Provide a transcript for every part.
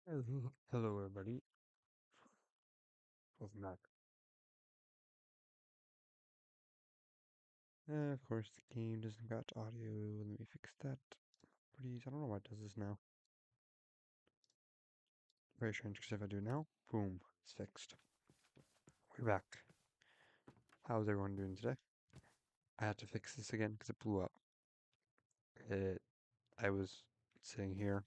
Hello, everybody. Welcome back. Of course, the game doesn't got audio. Let me fix that. Please, I don't know why it does this now. Very strange, because if I do it now, boom, it's fixed. We're back. How's everyone doing today? I had to fix this again because it blew up. It. I was sitting here,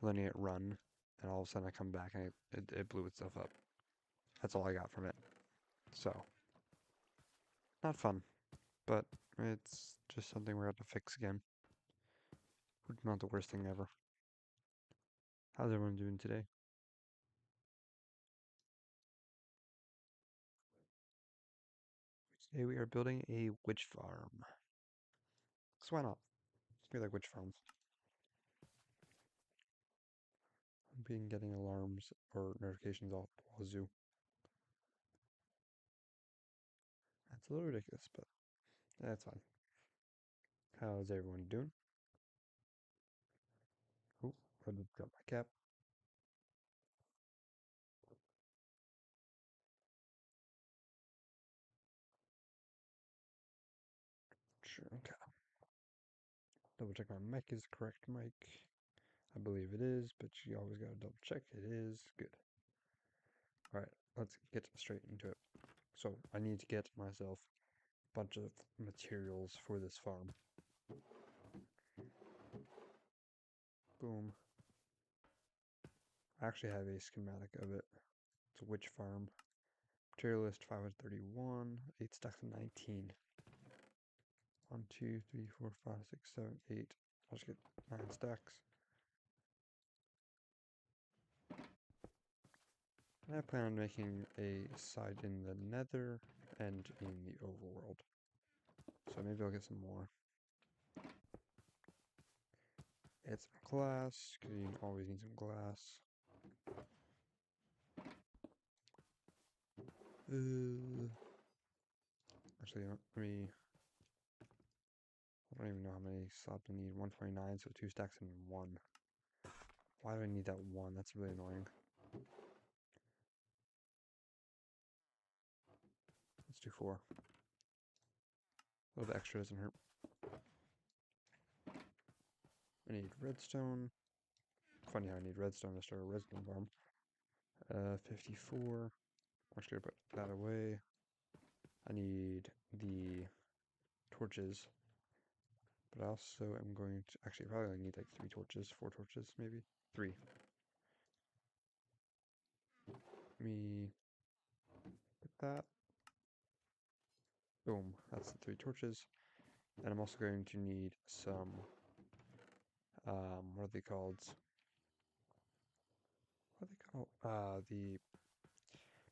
letting it run, and all of a sudden I come back and it blew itself up. That's all I got from it. So, not fun, but it's just something we're going to fix again. Not the worst thing ever. How's everyone doing today? Today we are building a witch farm. So why not? We like witch farms. I've been getting alarms or notifications off Wazoo. That's a little ridiculous, but that's fine. How's everyone doing? Oh, I did drop my cap. Sure, okay. Double check my mic is the correct mic. I believe it is, but you always gotta double check. It is good. Alright, let's get straight into it. So, I need to get myself a bunch of materials for this farm. Boom. I actually have a schematic of it. It's a witch farm. Material list 531, 8 stacks of 19. 1, 2, 3, 4, 5, 6, 7, 8. I'll just get 9 stacks. And I plan on making a side in the nether and in the overworld. So maybe I'll get some more. Get some glass, because you always need some glass. Actually, let me. I don't even know how many slabs I need. 129, so 2 stacks and 1. Why do I need that 1? That's really annoying. Let's do 4. A little bit extra doesn't hurt. I need redstone. Funny how I need redstone to start a redstone farm. 54. Actually, put that away. I need the torches, but I also am going to actually probably need like 3 torches, 4 torches, maybe 3. Let me put that. Boom. That's the 3 torches, and I'm also going to need some. What are they called? What are they called? The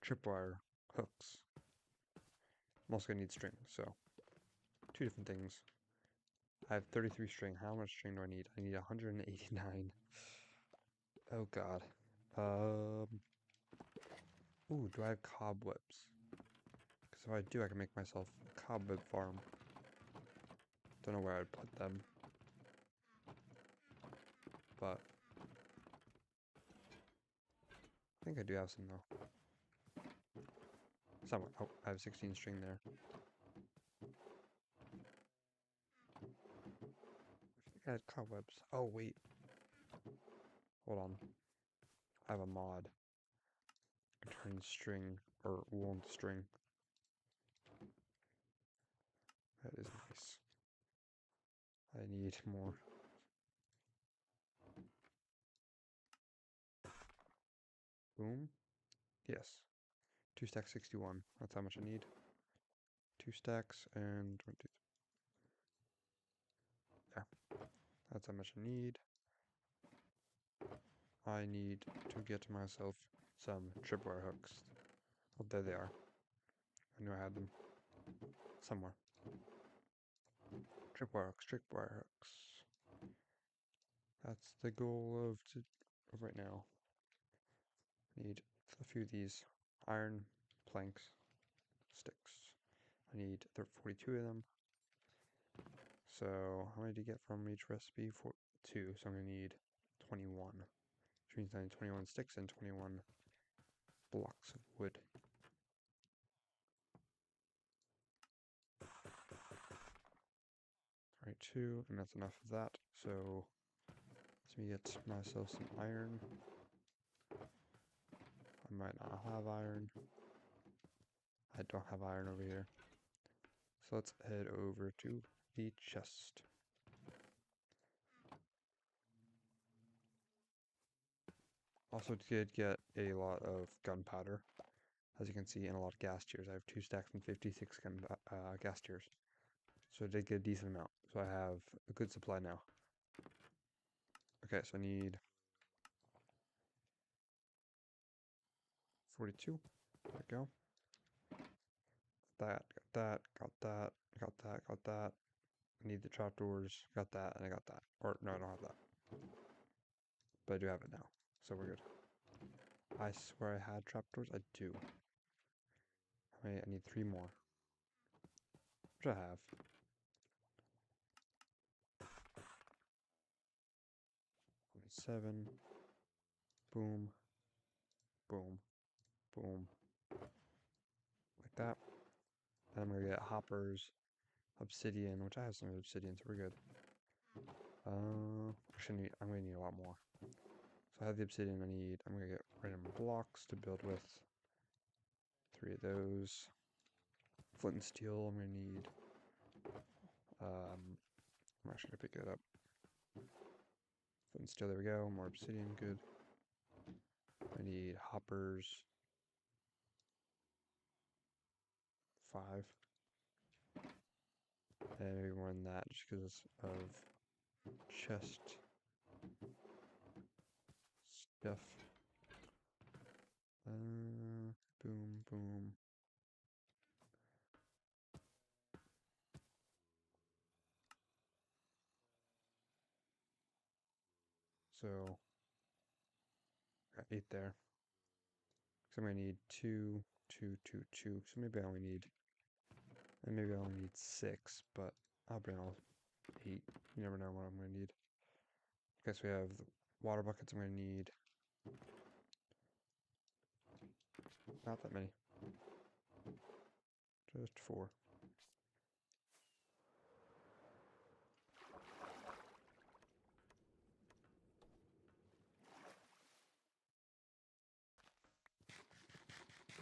tripwire hooks. I'm also gonna need string, so 2 different things. I have 33 string. How much string do I need? I need 189. Oh god. Um. Ooh, do I have cobwebs? Because if I do, I can make myself a cobweb farm. Don't know where I'd put them. But I think I do have some though. Somewhere. Oh, I have 16 string there. I think I had cobwebs. Oh, wait. Hold on. I have a mod. Turn string, or wool into string. That is nice. I need more. Boom. Yes. 2 stacks 61. That's how much I need. 2 stacks and 20. Yeah. That's how much I need. I need to get myself some tripwire hooks. Oh, there they are. I knew I had them somewhere. Tripwire hooks, tripwire hooks. That's the goal of right now. Need a few of these iron planks, sticks. I need 42 of them. So how many to get from each recipe? 2. So I'm gonna need 21. which means I need 21 sticks and 21 blocks of wood. Alright, 2, and that's enough of that. So let me get myself some iron. I might not have iron. I don't have iron over here. So let's head over to the chest. Also did get a lot of gunpowder, as you can see, and a lot of gas tiers. I have 2 stacks and 56 gas tiers. So I did get a decent amount. So I have a good supply now. Okay, so I need 42. There we go. Got that, got that, got that, got that. I need the trapdoors, got that, and I got that. Or, no, I don't have that. But I do have it now, so we're good. I swear I had trapdoors. I do. Wait, I need 3 more. Which I have. 7. Boom. Boom. Boom. Like that. And I'm gonna get hoppers, obsidian, which I have some obsidian, so we're good. I'm gonna need a lot more. So I have the obsidian I'm gonna get random blocks to build with. 3 of those. Flint and steel, I'm gonna need. I'm actually gonna pick it up. Flint and steel, there we go. More obsidian, good. I need hoppers. 5. And maybe more than that, just because of chest stuff. Boom, boom. So, got 8 there. So I'm gonna need 2, 2, 2, 2. So maybe I only need, and maybe I only need 6, but I'll bring all 8. You never know what I'm gonna need. Okay, so we have the water buckets. I'm gonna need not that many, just 4.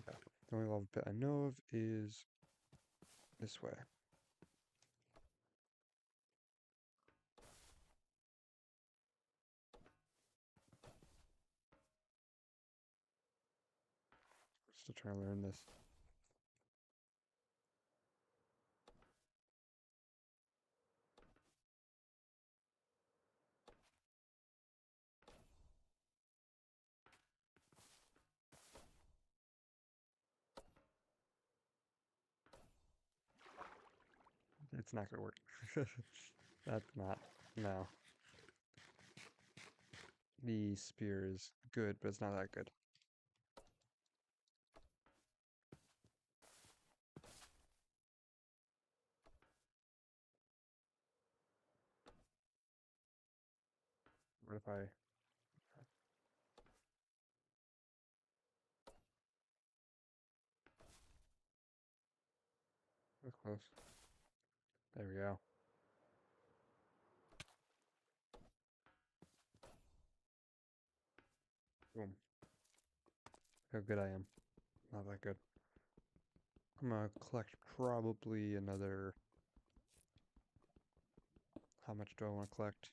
Okay. The only lava pit I know of is this way. Still trying to learn this. It's not gonna work. That's not. No. The spear is good, but it's not that good. What if I... That's close. There we go. Boom. How good I am. Not that good. I'm gonna collect probably another... How much do I want to collect?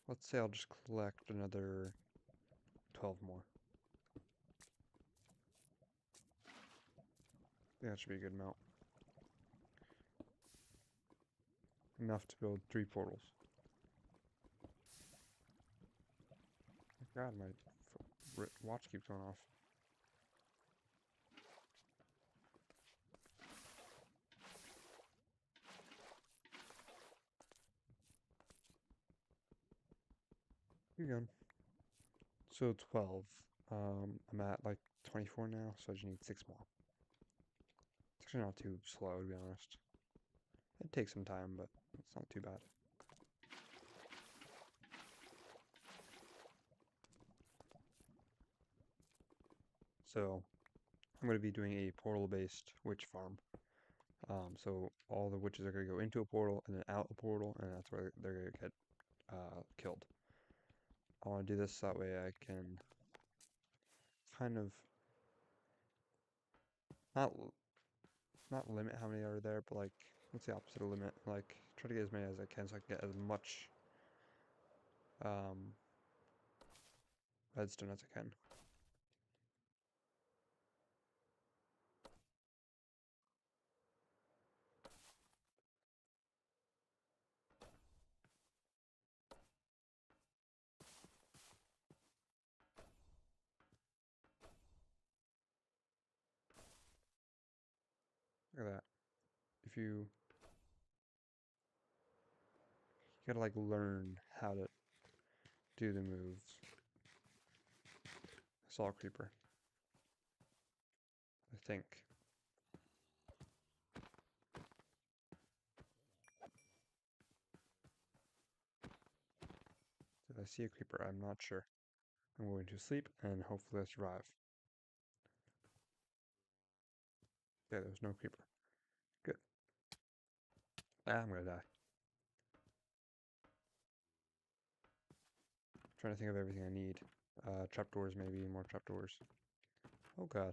Let's say I'll just collect another 12 more. I think that should be a good amount. Enough to build 3 portals. Oh God, my watch keeps going off. You're good. So 12. I'm at like 24 now, so I just need 6 more. It's actually not too slow, to be honest. It takes some time, but it's not too bad. So I'm going to be doing a portal-based witch farm. So all the witches are going to go into a portal and then out a portal, and that's where they're going to get killed. I want to do this that way I can kind of not not limit how many are there, but like what's the opposite of limit? Like try to get as many as I can so I can get as much um, redstone as I can. Look at that. If you gotta like learn how to do the moves. I saw a creeper. I think. Did I see a creeper? I'm not sure. I'm going to sleep and hopefully I survive. Yeah, there's no creeper. Good. I'm gonna die. Trying to think of everything I need. Trapdoors maybe, more trapdoors. Oh god.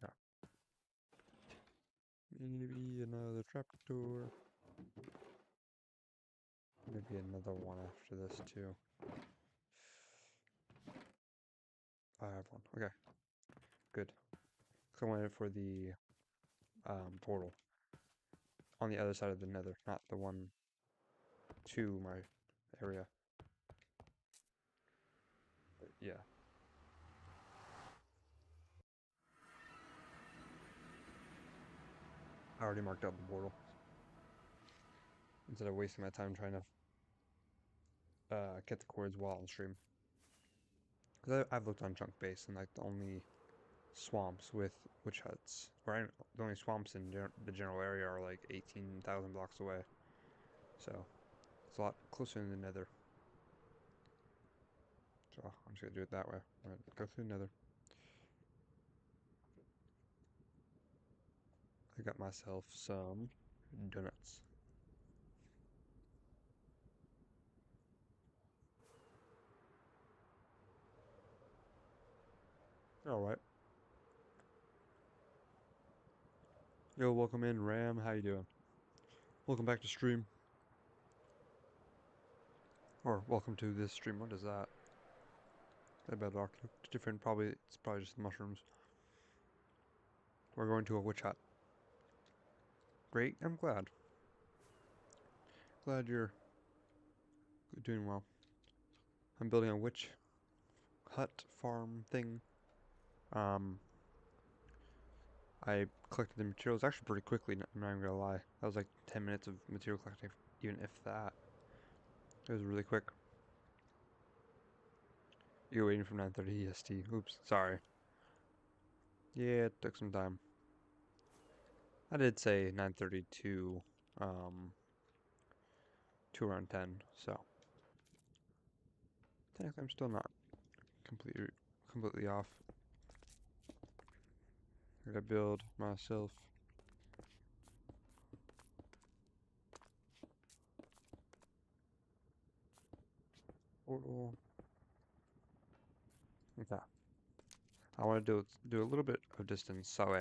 Okay. Maybe another trapdoor. Maybe another one after this too. I have one. Okay, good. So I wanted it for the portal on the other side of the nether, not the one to my area. But yeah, I already marked out the portal instead of wasting my time trying to get the cords while on stream. Because I've looked on Chunk Base and like the only swamps with witch huts, the only swamps in the general area are like 18,000 blocks away. So it's a lot closer than the nether. So I'm just gonna do it that way. I'm gonna go through the nether. I got myself some donuts. Alright. Yo, welcome in, Ram. How you doing? Welcome back to stream. Or welcome to this stream. What is that? That bedrock looked different. It's probably just mushrooms. We're going to a witch hut. Great. I'm glad. Glad you're doing well. I'm building a witch hut farm thing. Um, I collected the materials actually pretty quickly. I'm not even gonna lie. That was like 10 minutes of material collecting, even if that. It was really quick. You're waiting for 9:30 EST. Oops, sorry. Yeah, it took some time. I did say 9:30 to around 10, so technically I'm still not completely off. I gotta build myself portal. Okay. I want to do a little bit of distance so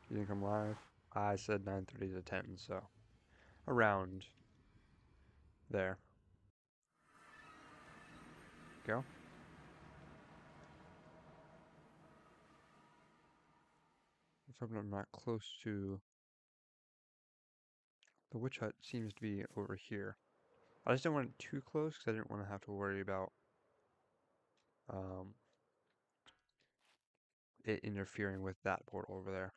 you didn't come live. I said 9:30 to 10, so around there. Go. If I'm not close to the witch hut, seems to be over here. I just didn't want it too close because I didn't want to have to worry about um, it interfering with that portal over there.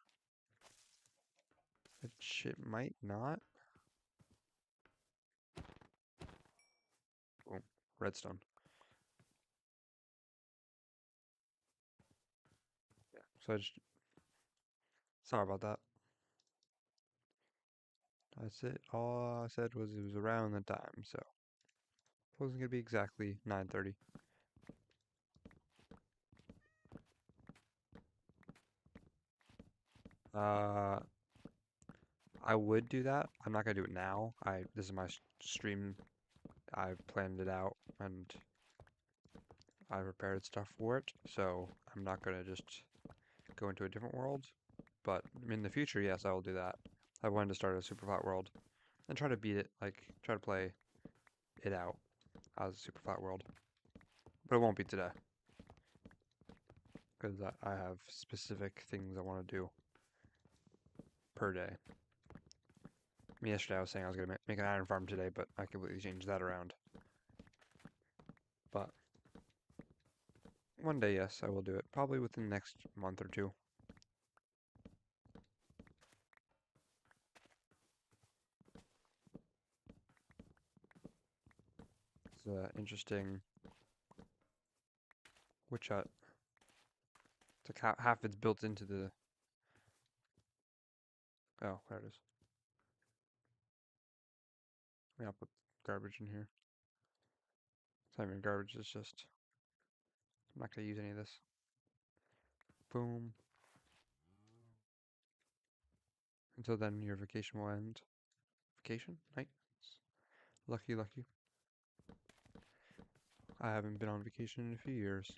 Which it might not. Boom. Redstone. Yeah. So Sorry about that. That's it. All I said was it was around the time, so it wasn't gonna be exactly 9:30. Uh, I would do that. I'm not gonna do it now. This is my stream. I planned it out and I prepared stuff for it, so I'm not gonna just go into a different world. But in the future, yes, I will do that. I wanted to start a super flat world and try to beat it, like try to play it out as a super flat world. But it won't be today because I have specific things I want to do per day. Yesterday I was saying I was gonna make an iron farm today, but I completely changed that around. But one day, yes, I will do it. Probably within the next month or two. It's interesting. Which it's like half it's built into the. Oh, there it is. Yeah, I'll put garbage in here. It's not even garbage. It's just I'm not gonna use any of this. Boom. Until then, your vacation will end. Vacation? Nice. Lucky, lucky. I haven't been on vacation in a few years.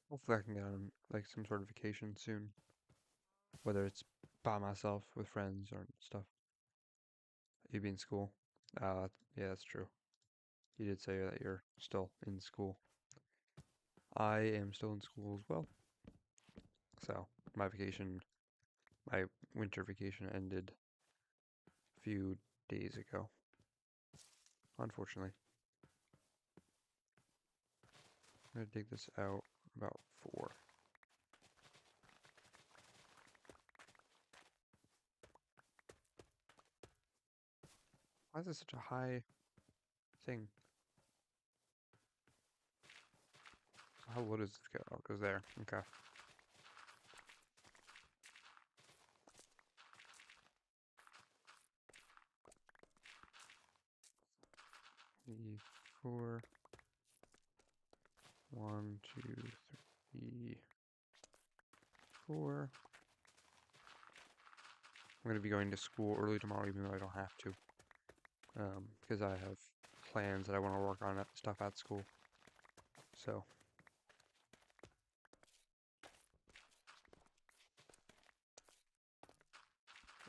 Hopefully I can get on like some sort of vacation soon. Whether it's by myself, with friends, or stuff. You be in school? Yeah, that's true. You did say that you're still in school. I am still in school as well. So my vacation, my winter vacation ended a few days ago, unfortunately. I'm gonna dig this out about 4. Why is this such a high thing? How low does this go? Oh, it goes there. Okay. E4. 1, 2, 3, 4. I'm gonna be going to school early tomorrow, even though I don't have to, because I have plans that I want to work on stuff at school. So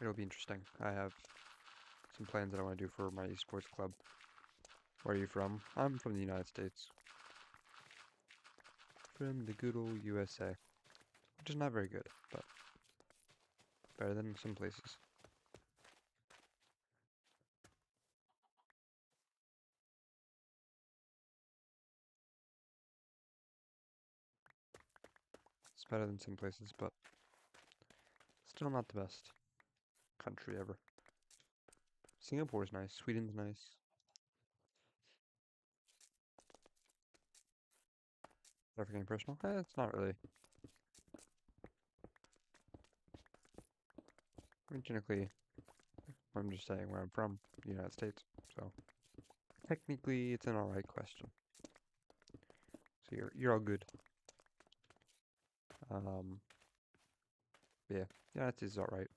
it'll be interesting. I have some plans that I want to do for my esports club. Where are you from? I'm from the United States. From the good old USA. Which is not very good, but better than some places. It's better than some places, but still not the best country ever. Singapore's nice. Sweden's nice. Without getting personal? It's not really. I mean, technically, I'm just saying where I'm from, the United States. So technically, it's an alright question. So you're all good. Um, yeah, United States is alright.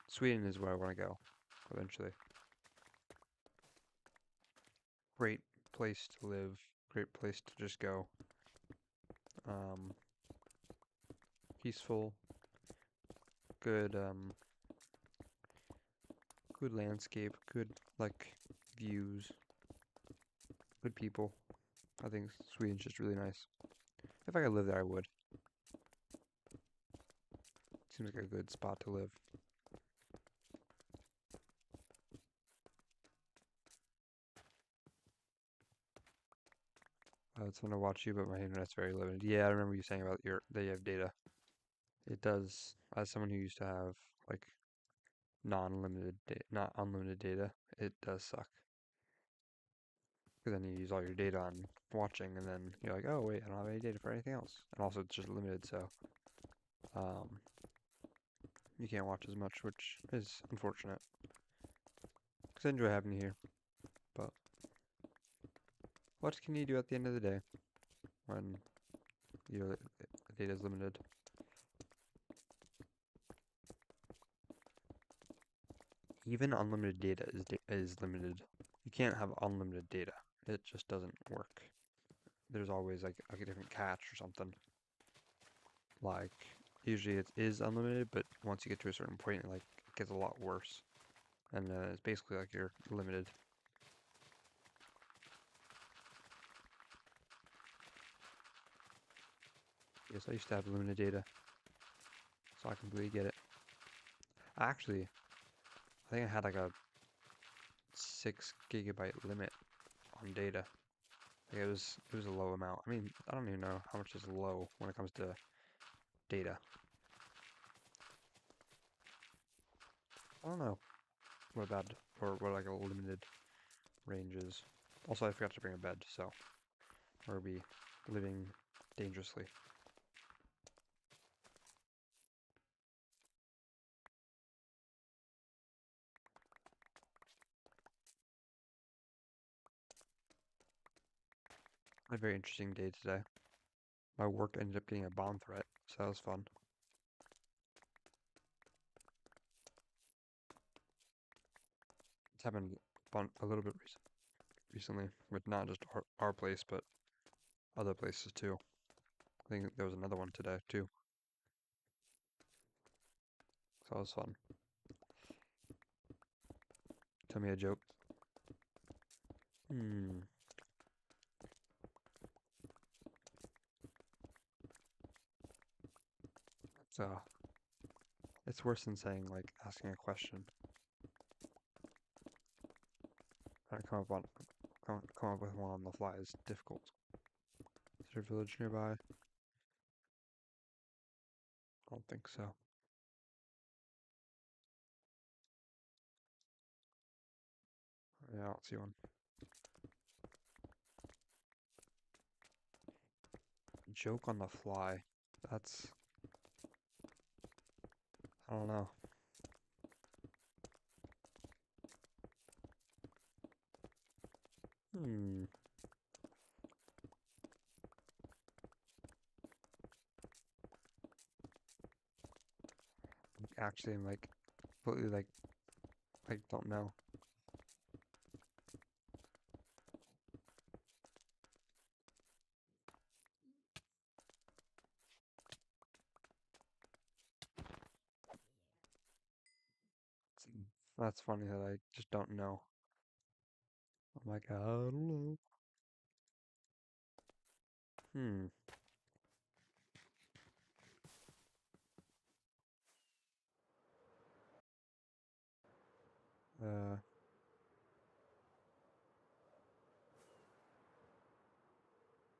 Sweden is where I want to go eventually. Great place to live. Great place to just go. Um, peaceful. Good. Good landscape. Good like views. Good people. I think Sweden's just really nice. If I could live there, I would. Seems like a good spot to live. It's fun to watch you, but my internet's very limited. Yeah, I remember you saying about that you have data. It does. As someone who used to have like not unlimited data, it does suck. Because then you use all your data on watching, and then you're like, oh wait, I don't have any data for anything else. And also, it's just limited, so um, you can't watch as much, which is unfortunate. Because I enjoy having you here, but what can you do at the end of the day when your data is limited? Even unlimited data is limited. You can't have unlimited data. It just doesn't work. There's always like a different catch or something. Like usually it is unlimited, but once you get to a certain point, it gets a lot worse, and it's basically like you're limited. Yes, I used to have limited data, so I completely get it. Actually, I think I had like a 6 GB limit on data. Like it was a low amount. I mean, I don't even know how much is low when it comes to data. I don't know what bad or what like a limited range is. Also, I forgot to bring a bed, so we'll be living dangerously. A very interesting day today. My work ended up getting a bomb threat, so that was fun. It's happened a little bit recently with not just our place, but other places too. I think there was another one today too, so that was fun. Tell me a joke. Hmm. So it's worse than saying like asking a question. Trying to come up with one on the fly is difficult. Is there a village nearby? I don't think so. Yeah, I don't see one. Joke on the fly. That's I don't know. Hmm. Actually, I'm like completely like don't know. That's funny that I just don't know. I'm like, I don't know. Hmm. Uh,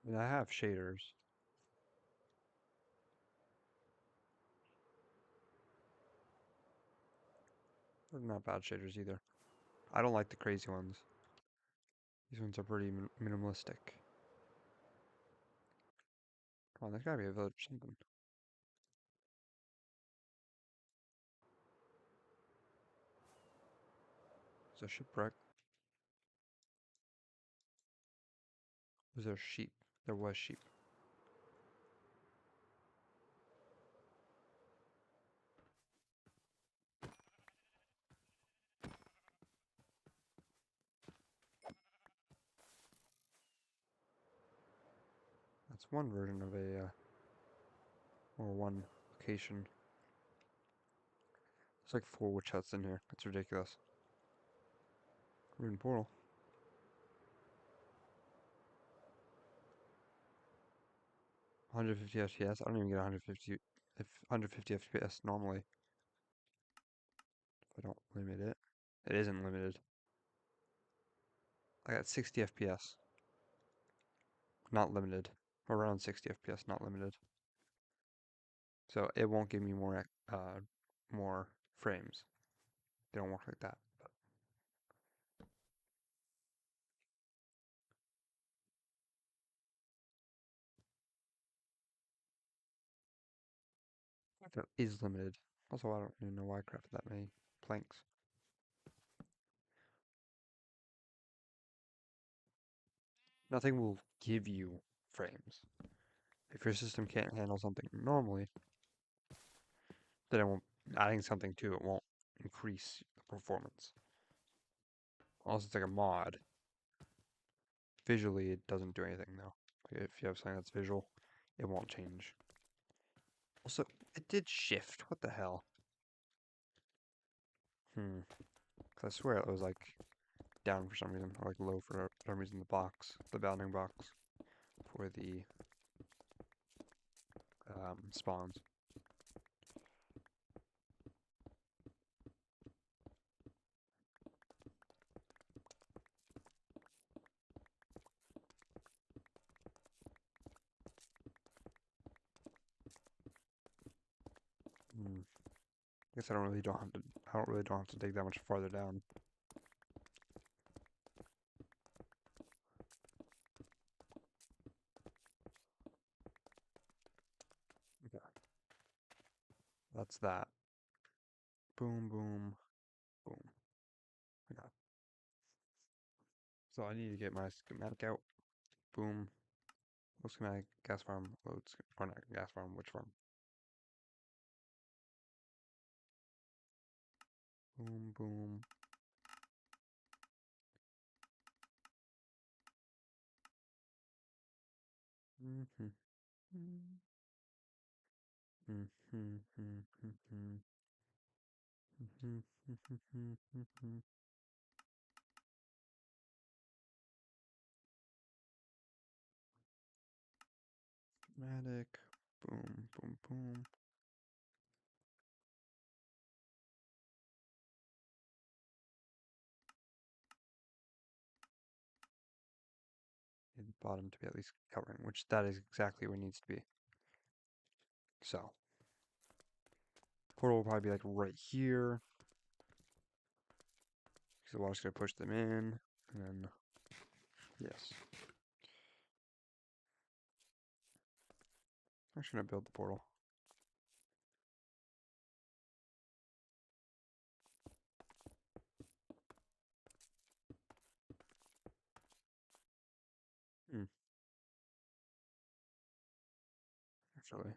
I mean, I have shaders. They're not bad shaders either. I don't like the crazy ones. These ones are pretty minimalistic. Come on, there's gotta be a village or something. Is there shipwreck? Was there sheep? There was sheep. That's one version of or one location. There's like 4 witch huts in here. It's ridiculous. Rune portal. 150 FPS. I don't even get 150 FPS normally if I don't limit it. It isn't limited. I got 60 FPS, not limited. Around 60 FPS, not limited. So it won't give me more frames. they don't work like that. But that is limited. Also, I don't even know why I crafted that many planks. Nothing will give you frames. If your system can't handle something normally, then it won't. Adding something to it won't increase the performance. Unless it's like a mod. Visually, it doesn't do anything though. If you have something that's visual, it won't change. Also, it did shift. What the hell? Hmm. 'Cause I swear it was like down for some reason, or like low for some reason. The box, the bounding box for the spawns. Hmm. Guess I don't really don't have to. I don't really don't have to dig that much farther down. Okay. That's that. Boom, boom, boom. Okay. So I need to get my schematic out. Boom. Load schematic, gas farm, or not gas farm, which farm? Boom, boom. Mm-hmm. Mm-hmm. Mm-hmm. Mm-hmm. Schematic. Boom, boom, boom. Need the bottom to be at least covering, which that is exactly what it needs to be. So, portal will probably be like right here. Because the water's going to push them in. And then, yes. I'm actually going to build the portal. Hmm, actually.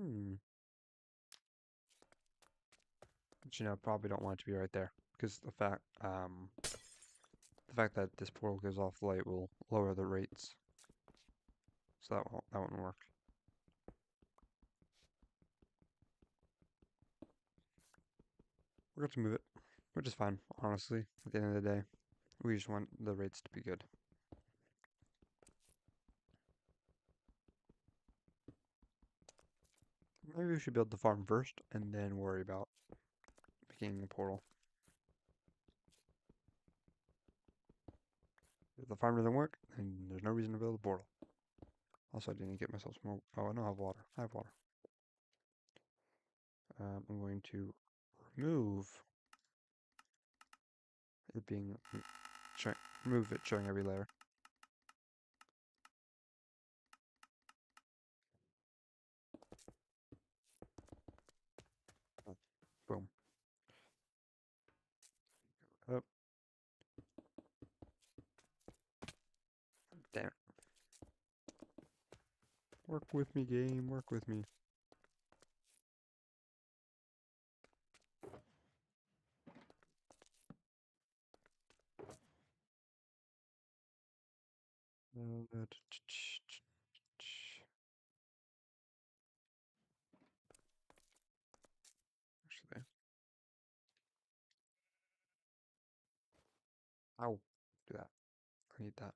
Hmm. But probably don't want it to be right there. Because the fact that this portal gives off light will lower the rates. So that won't work. We're going to move it, which is fine, honestly. At the end of the day, we just want the rates to be good. Maybe we should build the farm first, and then worry about making the portal. If the farm doesn't work, then there's no reason to build a portal. Also, I didn't get myself some more. Oh, I don't have water. I have water. I'm going to remove it being remove it showing every layer. Boom. Oh, damn it. Work with me, game. Work with me. Actually, I'll do that. I need that.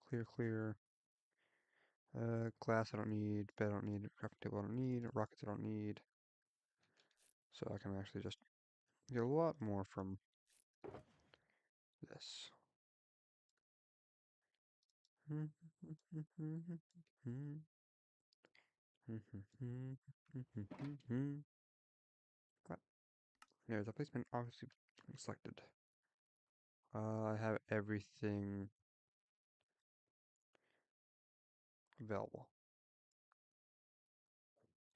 Clear, clear. Glass I don't need. Bed I don't need. Crafting table I don't need. Rockets I don't need. So I can actually just get a lot more from this. What? There's a placement obviously selected. I have everything available.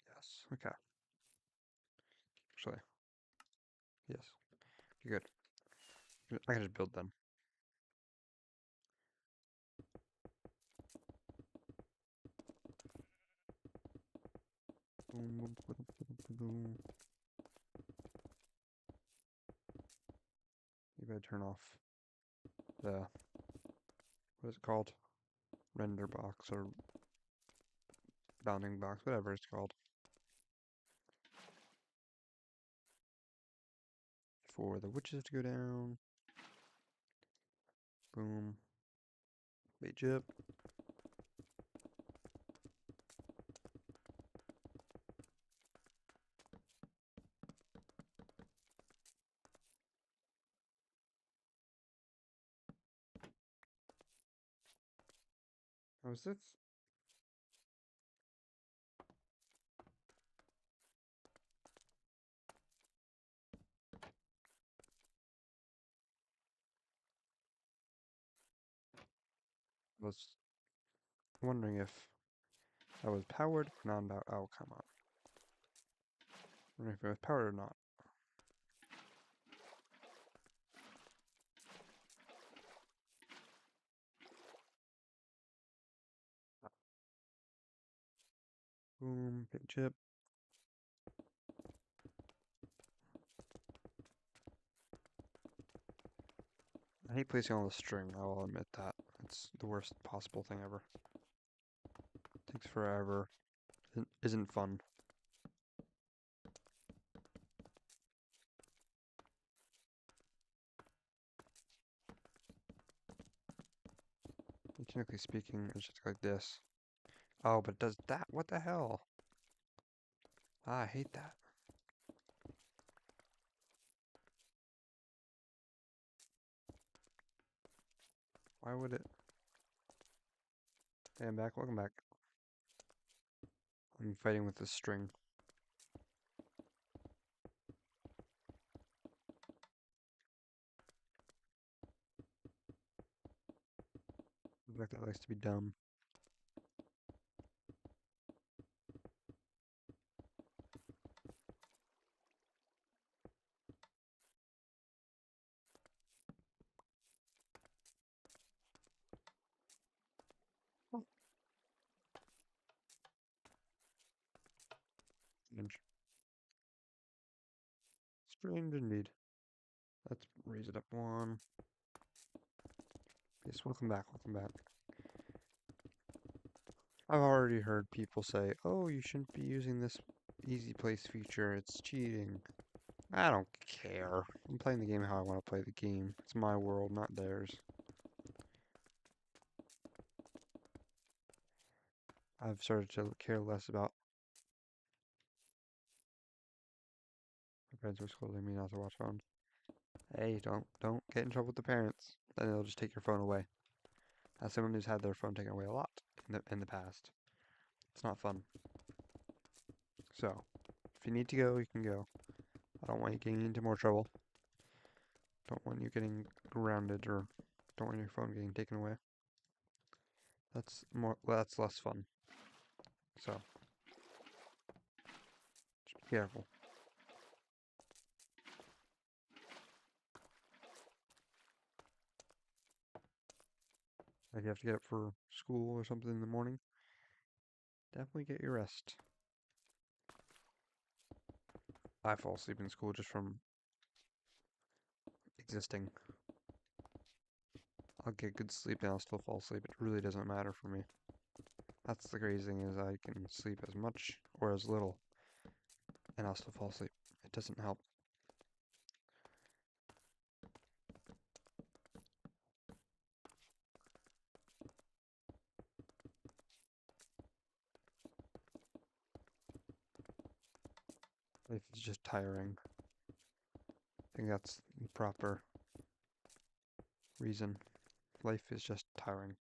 Yes. Okay. Actually, yes. You're good. I can just build them. Boom, boom, boom, boom, boom, boom. Maybe I turn off the, what is it called? Render box or bounding box, whatever it's called. For the witches to go down. Boom. Wait, chip. How is this? I was wondering if that was powered or not. Oh, come on. Wondering if it was powered or not. Boom, big chip. I hate placing all the string, I will admit that. It's the worst possible thing ever. Takes forever. Isn't fun. Technically speaking, it's just like this. Oh, but it does that? What the hell? Ah, I hate that. Why would it? Hey, I'm back. Welcome back. I'm fighting with this string. The fact that likes to be dumb. Strange. Strange indeed. Let's raise it up one. Yes, welcome back. Welcome back. I've already heard people say, oh, you shouldn't be using this easy place feature. It's cheating. I don't care. I'm playing the game how I want to play the game. It's my world, not theirs. I've started to care less about my parents are scolding me not to watch phones. Hey, don't get in trouble with the parents. Then they'll just take your phone away. As someone who's had their phone taken away a lot in the past. It's not fun. So, if you need to go, you can go. I don't want you getting into more trouble. Don't want you getting grounded or don't want your phone getting taken away. That's less fun. So, just be careful. If you have to get up for school or something in the morning, definitely get your rest. I fall asleep in school just from existing. I'll get good sleep and I'll still fall asleep. It really doesn't matter for me. That's the crazy thing is I can sleep as much or as little and I'll still fall asleep. It doesn't help. Life is just tiring. I think that's proper reason. Life is just tiring.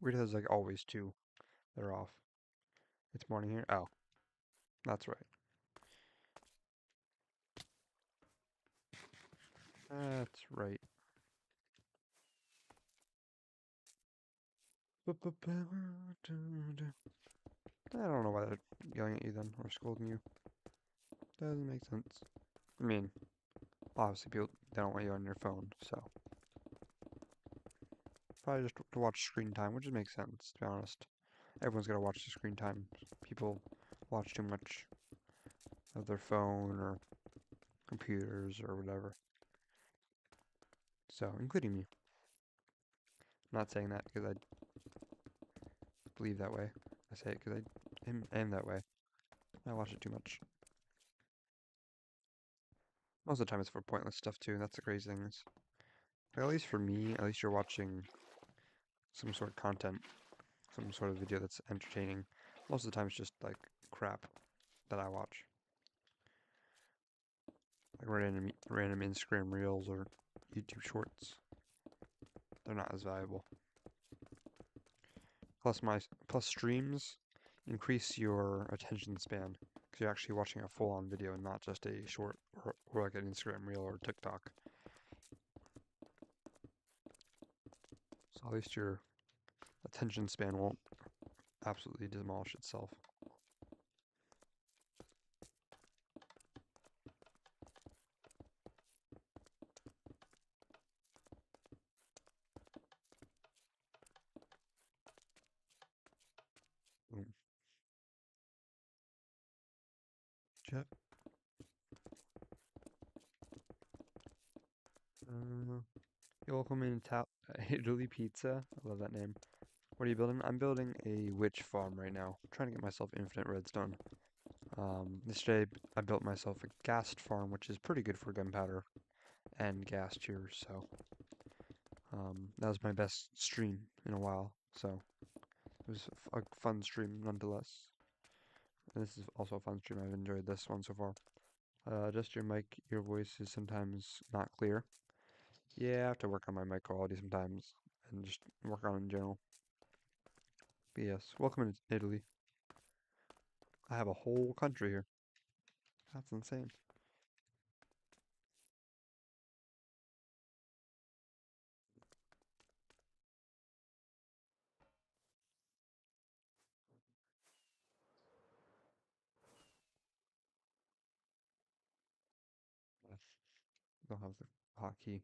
Weird has like always two. They're off. It's morning here. Oh, that's right. That's right. I don't know why they're yelling at you then, or scolding you. Doesn't make sense. I mean, obviously people they don't want you on your phone, so probably just to watch screen time, which makes sense, to be honest. Everyone's gotta watch the screen time. People watch too much of their phone or computers or whatever. So, including me. I'm not saying that because I believe that way. I say it because I am that way. I watch it too much. Most of the time it's for pointless stuff too, and that's the crazy thing is. But at least for me, at least you're watching some sort of content, some sort of video that's entertaining. Most of the time it's just like crap that I watch. Like random Instagram reels or YouTube shorts. They're not as valuable. Plus streams increase your attention span because you're actually watching a full-on video and not just a short or like an Instagram reel or TikTok. So at least your attention span won't absolutely demolish itself. Mm. Chat. You're welcome in Italy Pizza. I love that name. What are you building? I'm building a witch farm right now. I'm trying to get myself infinite redstone. Yesterday I built myself a ghast farm, which is pretty good for gunpowder and gas tiers, so that was my best stream in a while, so it was a fun stream nonetheless. And this is also a fun stream. I've enjoyed this one so far. Just your mic, your voice is sometimes not clear. Yeah, I have to work on my mic quality sometimes and just work on it in general. But yes, welcome to Italy. I have a whole country here. That's insane. Don't have the hotkey.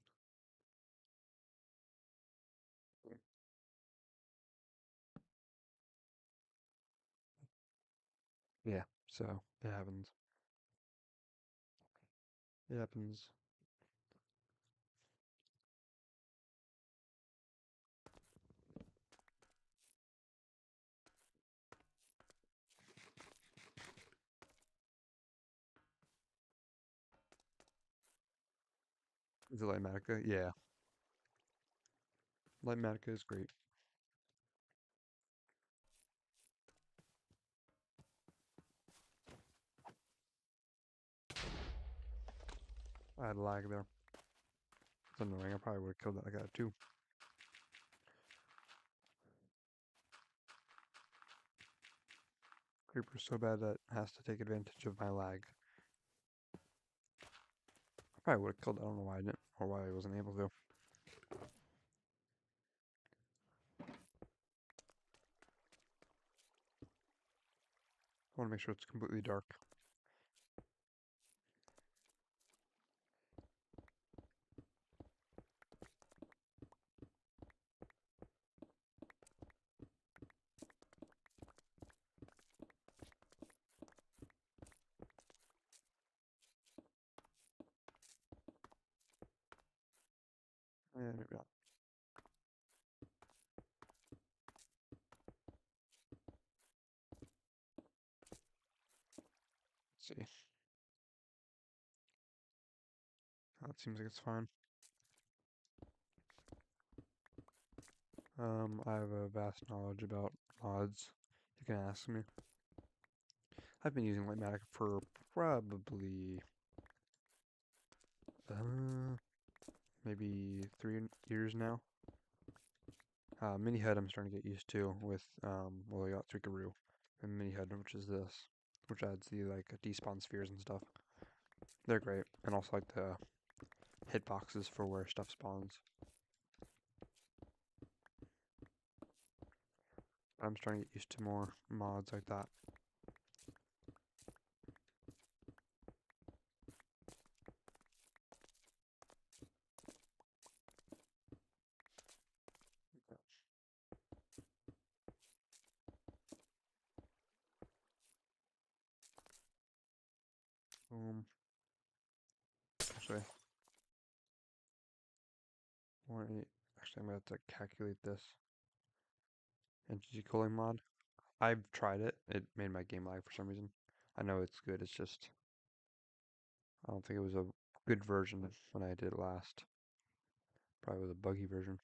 Yeah, so it happens. It happens. Is it Lightmatica? Yeah. Lightmatica is great. I had lag there. It's annoying. I probably would have killed that guy too. Creeper's so bad that it has to take advantage of my lag. I probably would have killed it. I don't know why I didn't, or why I wasn't able to. I want to make sure it's completely dark. Yeah, maybe not. Let's see. Oh, it seems like it's fine. I have a vast knowledge about mods. You can ask me. I've been using Lightmatic for probably uh, maybe 3 years now. Mini HUD I'm starting to get used to with well, I got Trickaroo and Mini HUD, which is this, which adds the like despawn spheres and stuff. They're great, and also like the hitboxes for where stuff spawns. I'm starting to get used to more mods like that. Actually, actually, I'm gonna have to calculate this. Entity cooling mod. I've tried it. It made my game lag for some reason. I know it's good. It's just I don't think it was a good version when I did it last. Probably was a buggy version.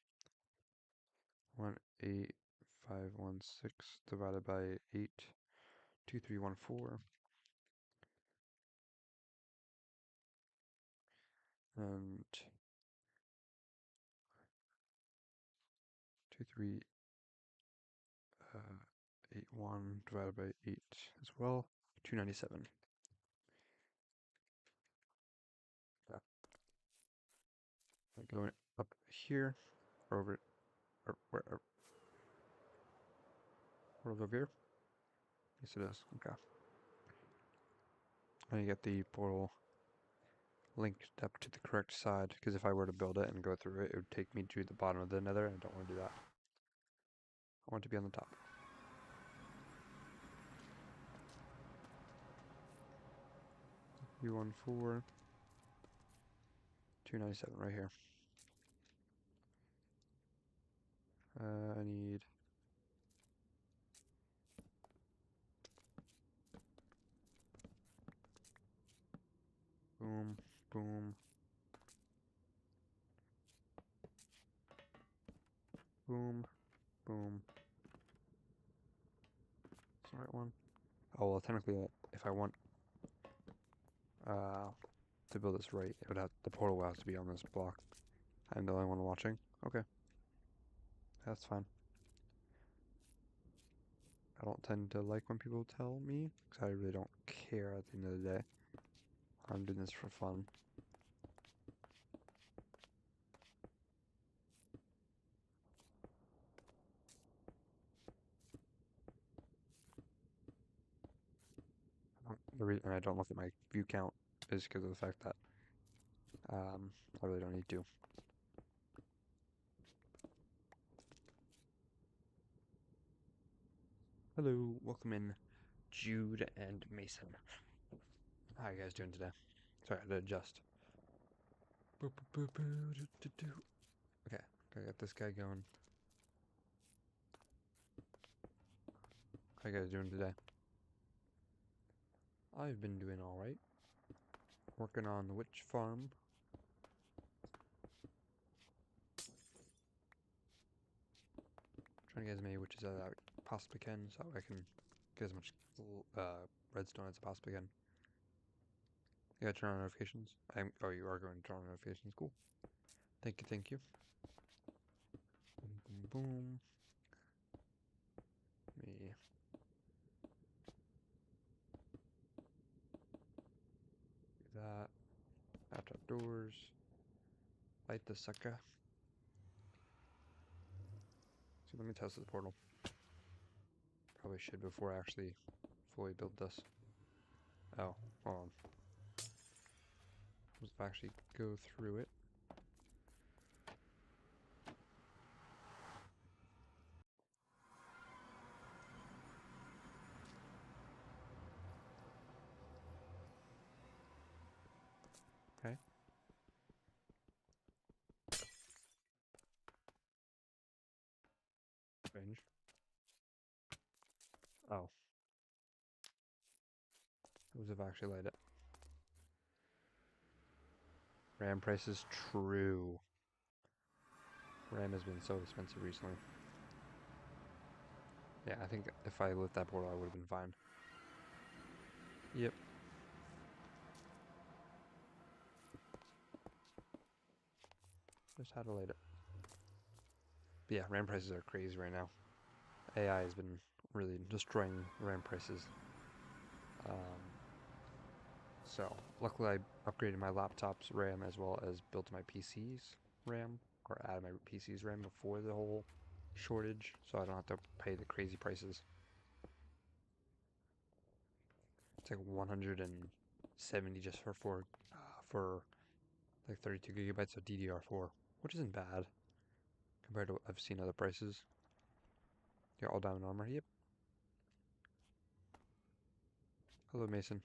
18516 divided by 82314 and 2381 divided by 8 as well. 297. Yeah. Going up here or over or where or over here? Yes, it is. Okay. And you get the portal linked up to the correct side, because if I were to build it and go through it, it would take me to the bottom of the nether, and I don't want to do that. I want to be on the top. U14, 297 right here. I need boom, boom, boom, boom. That's the right one. Oh well, technically, if I want to build this right, it would have the portal will have to be on this block. I'm the only one watching. Okay, that's fine. I don't tend to like when people tell me, because I really don't care at the end of the day. I'm doing this for fun. The reason I don't look at my view count is because of the fact that I really don't need to. Hello, welcome in Jude and Mason. How you guys doing today? Sorry, I had to adjust. Okay, gotta get this guy going. How you guys doing today? I've been doing alright. Working on the witch farm. Trying to get as many witches as I possibly can so I can get as much redstone as I possibly can. You gotta turn on notifications. Oh, you are going to turn on notifications. Cool. Thank you, thank you. Boom, boom, boom. Me. Do that. Outdoors. Light the sucker. So let me test the portal. Probably should before I actually fully build this. Oh, hold on. Let's actually go through it. Okay. Range. Oh. Those have actually light it. RAM prices, true. RAM has been so expensive recently. Yeah, I think if I lit that portal, I would have been fine. Yep. Just how to light it. But yeah, RAM prices are crazy right now. AI has been really destroying RAM prices. Um, so luckily I upgraded my laptop's RAM as well as built my PC's RAM, or added my PC's RAM before the whole shortage, so I don't have to pay the crazy prices. It's like 170 just for like 32 gigabytes of DDR4, which isn't bad compared to what I've seen other prices. Yeah, all diamond armor. Yep. Hello, Mason.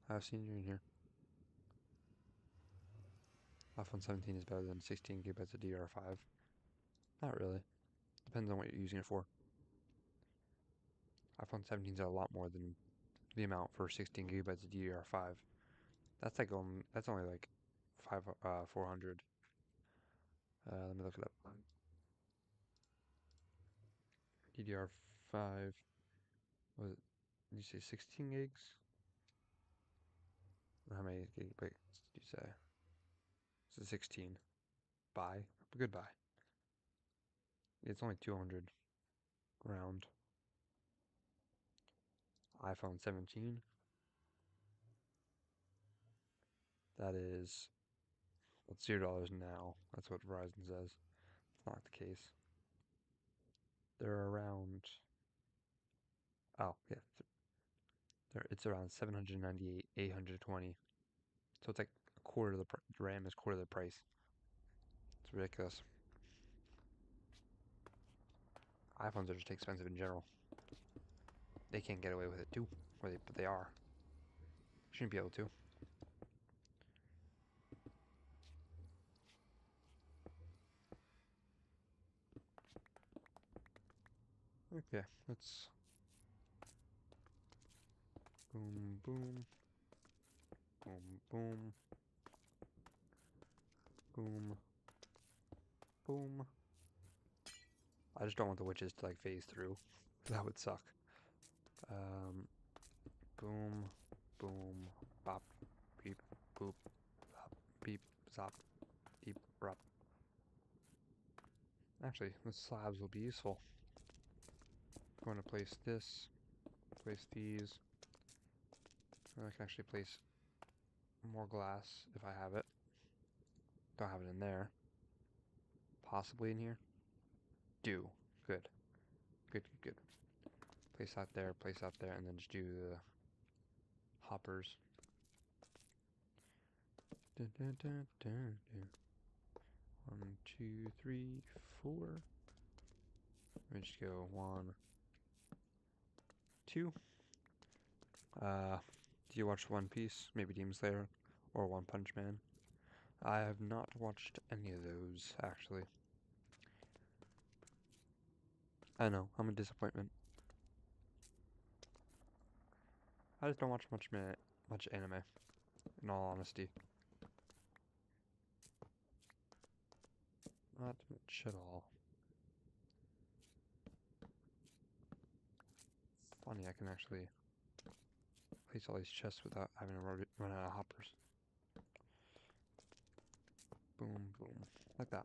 I've seen you in here. iPhone 17 is better than 16 gigabytes of DDR5. Not really. Depends on what you're using it for. iPhone 17 is a lot more than the amount for 16 gigabytes of DDR5. That's only like 400. Let me look it up. DDR5 was it, did you say 16 gigs? Or how many gigabytes did you say? It's a 16. Buy. Goodbye. It's only 200 round. iPhone 17. That is, what's $0 now? That's what Verizon says. It's not the case. They're around, oh, yeah, it's around 798, 820. So it's like a quarter of the RAM is quarter of the price. It's ridiculous. iPhones are just expensive in general. They can't get away with it too, but they are. Shouldn't be able to. Okay, let's boom, boom, boom, boom, boom, boom. I just don't want the witches to like phase through. That would suck. Um, boom, boom, bop, beep, boop, bop, beep, zop, beep, rop. Actually, the slabs will be useful. I'm going to place this, place these. I can actually place more glass if I have it. Don't have it in there. Possibly in here. Do. Good. Good, good, good. Place that there, and then just do the hoppers. Dun, dun, dun, dun, dun. 1, 2, 3, 4. Let me just go 1, 2. Do you watch One Piece? Maybe Demon Slayer or One Punch Man? I have not watched any of those, actually. I know, I'm a disappointment. I just don't watch much anime, in all honesty. Not much at all. Funny, I can actually place all these chests without having to run out of hoppers. Boom, boom, like that.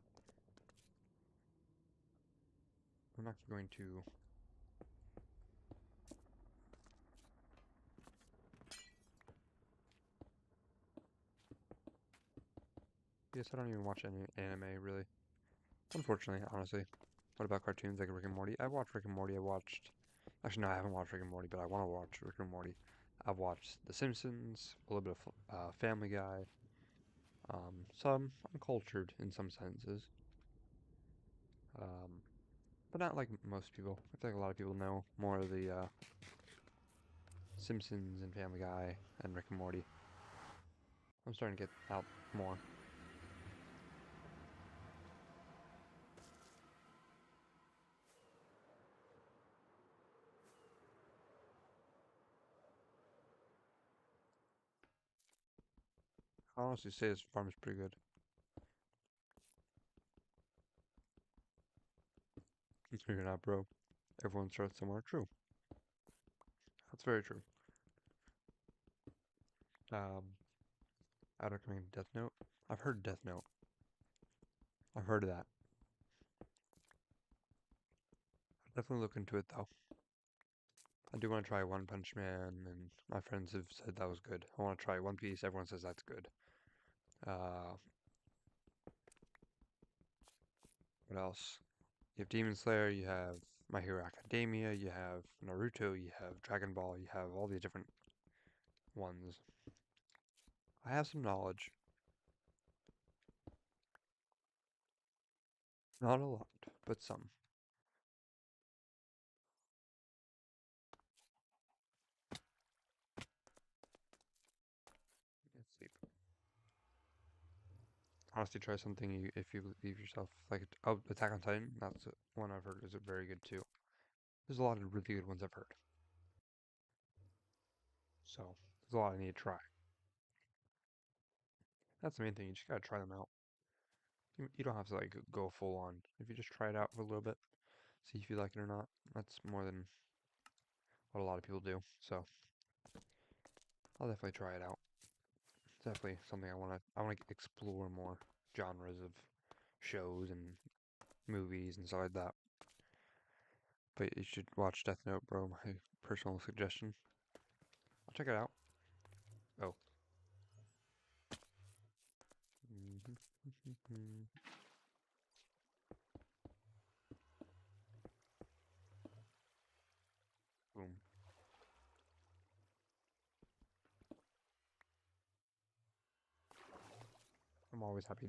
I'm actually going to... Yes, I don't even watch any anime, really. Unfortunately, honestly. What about cartoons like Rick and Morty? I've watched Rick and Morty. Actually, no, I haven't watched Rick and Morty, but I want to watch Rick and Morty. I've watched The Simpsons, a little bit of Family Guy. So I'm cultured in some senses. Um, but not like most people. I feel like a lot of people know more of the Simpsons and Family Guy and Rick and Morty. I'm starting to get out more. I honestly say this farm is pretty good. You're not, bro. Everyone starts somewhere. True. That's very true. Um, I'd recommend Death Note. I've heard Death Note. I've heard of that. I'll definitely look into it though. I do want to try One Punch Man, and my friends have said that was good. I want to try One Piece. Everyone says that's good. Uh, what else? You have Demon Slayer. You have My Hero Academia. You have Naruto. You have Dragon Ball. You have all these different ones. I have some knowledge. Not a lot, but some. Let's sleep. Honestly, try something if you leave yourself like Attack on Titan. That's one I've heard is very good too. There's a lot of really good ones I've heard. So there's a lot I need to try. That's the main thing. You just gotta try them out. You don't have to like go full on. If you just try it out for a little bit, see if you like it or not. That's more than what a lot of people do. So I'll definitely try it out. It's definitely something I wanna explore more genres of shows and movies and stuff like that. But you should watch Death Note, bro. My personal suggestion. I'll check it out. Oh. Boom. I'm always happy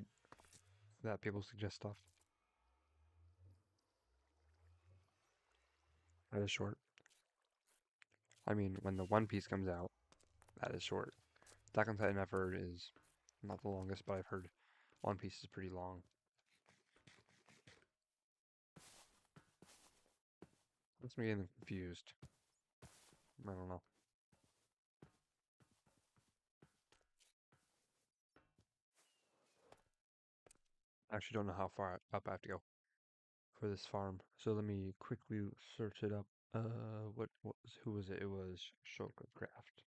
that people suggest stuff. That is short. I mean, when the One Piece comes out, that is short. Attack on Titan I've heard is not the longest, but I've heard One Piece is pretty long. That's me getting confused. I don't know. I actually don't know how far up I have to go for this farm. So let me quickly search it up. Who was it? It was Shulker Craft.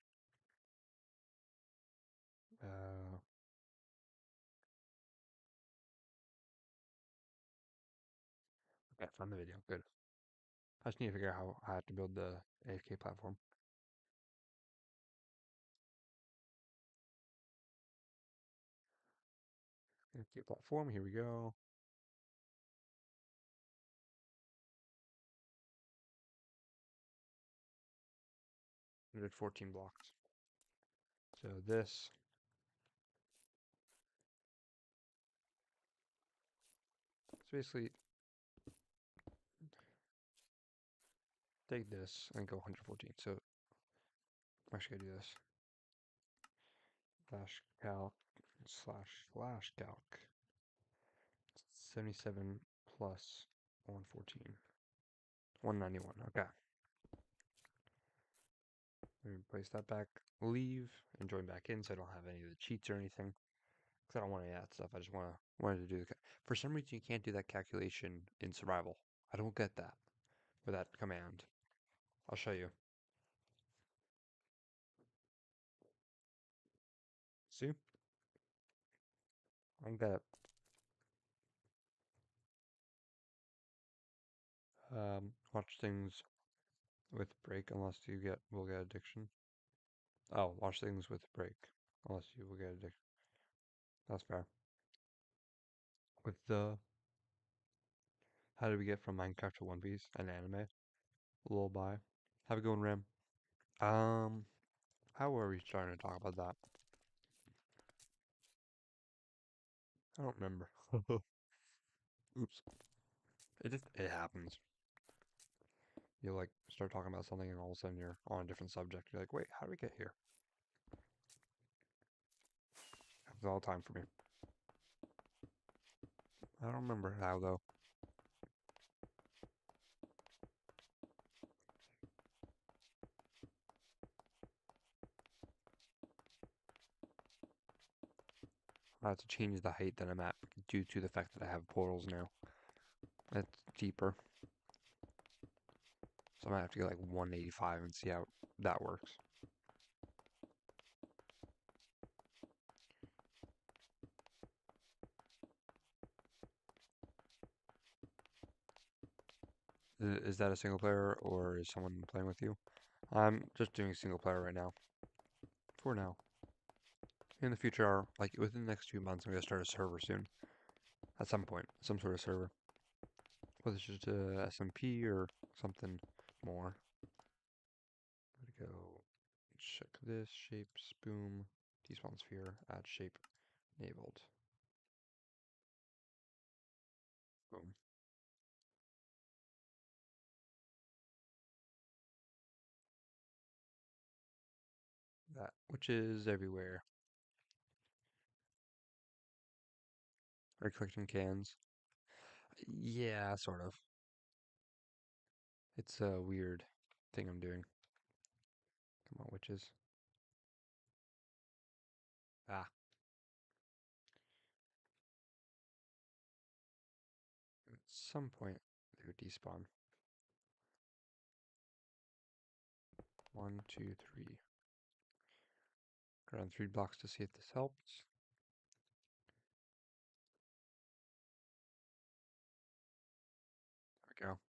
Uh, okay, found the video. Good. I just need to figure out how I have to build the AFK platform. AFK platform, here we go. 114 blocks. So this, so basically take this and go 114. So I'm actually gonna do this. Slash calc slash calc. 77 plus 114. 191. Okay. Let me place that back. Leave and join back in so I don't have any of the cheats or anything. Because I don't want any of that stuff. I just wanted to do the. For some reason, you can't do that calculation in survival. I don't get that with that command. I'll show you. See? I don't get it. Watch things with break unless you will get addiction. Oh, watch things with break unless you will get addiction. That's fair. With the how did we get from Minecraft to One Piece and anime? Lullaby. Have a good one, Ram. Um, how were we starting to talk about that? I don't remember. Oops. It happens. You like start talking about something and all of a sudden you're on a different subject. You're like, wait, how did we get here? Happens all the time for me. I don't remember how though. I have to change the height that I'm at due to the fact that I have portals now. That's deeper. So I might have to get like 185 and see how that works. Is that a single player or is someone playing with you? I'm just doing single player right now. For now. In the future, like within the next few months, I'm gonna start a server soon. At some point, some sort of server. Whether it's just a SMP or something more. Gotta go check this. Shapes, boom. Despawn sphere, add shape, enabled. Boom. That, which is everywhere. Are collecting cans? Yeah, sort of. It's a weird thing I'm doing. Come on, witches. Ah, at some point they would despawn. 1, 2, 3. Go around 3 blocks to see if this helps. There we go.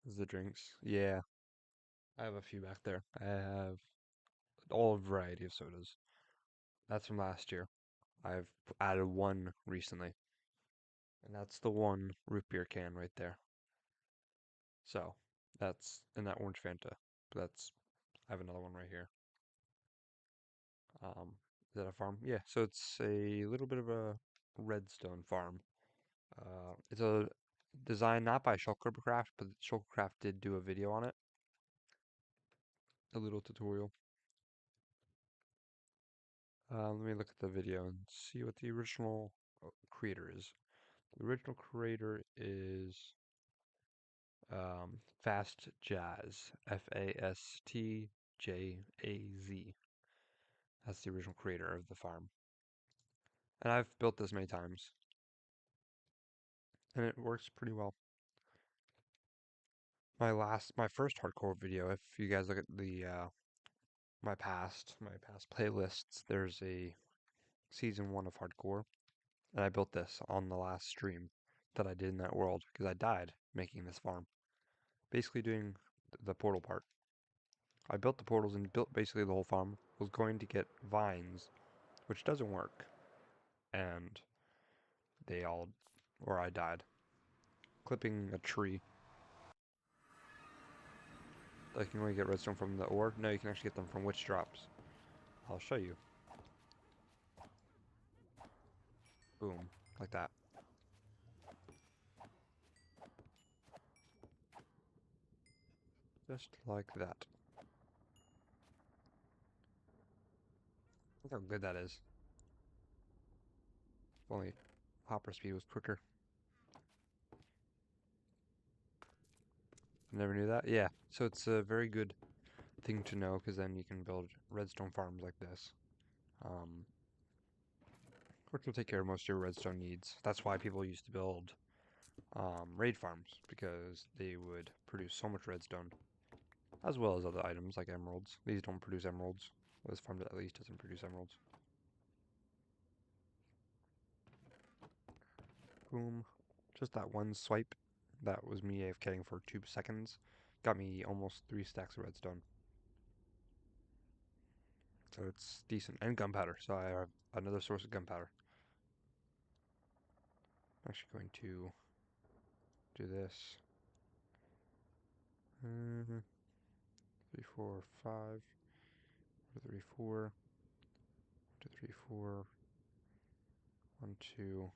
This is the drinks. Yeah, I have a few back there. I have all variety of sodas. That's from last year. I've added one recently, and that's the one root beer can right there. So that's in that orange Fanta. That's I have another one right here. Is that a farm? Yeah. So it's a little bit of a redstone farm. It's a design not by Shulkercraft, but Shulkercraft did do a video on it, a little tutorial. Let me look at the video and see what the original creator is. The original creator is Fast Jazz, Fastjaz. That's the original creator of the farm. And I've built this many times, and it works pretty well. My first hardcore video, if you guys look at the my past playlists, there's a season 1 of hardcore, and I built this on the last stream that I did in that world because I died making this farm. Basically doing the portal part. I built the portals and built basically the whole farm. Was going to get vines, which doesn't work, and they all, or I died. Clipping a tree. Like, you can only get redstone from the ore? No, you can actually get them from witch drops. I'll show you. Boom. Like that. Just like that. Look how good that is. If only hopper speed was quicker. Never knew that? Yeah. So it's a very good thing to know because then you can build redstone farms like this. Which will take care of most of your redstone needs. That's why people used to build raid farms, because they would produce so much redstone, as well as other items like emeralds. These don't produce emeralds. This farm at least doesn't produce emeralds. Boom. Just that one swipe. That was me AFKing for 2 seconds. Got me almost 3 stacks of redstone. So it's decent. And gunpowder. So I have another source of gunpowder. I'm actually going to do this. 3, 4, 5. 3, 4. 2, 3, 4. 1, 2.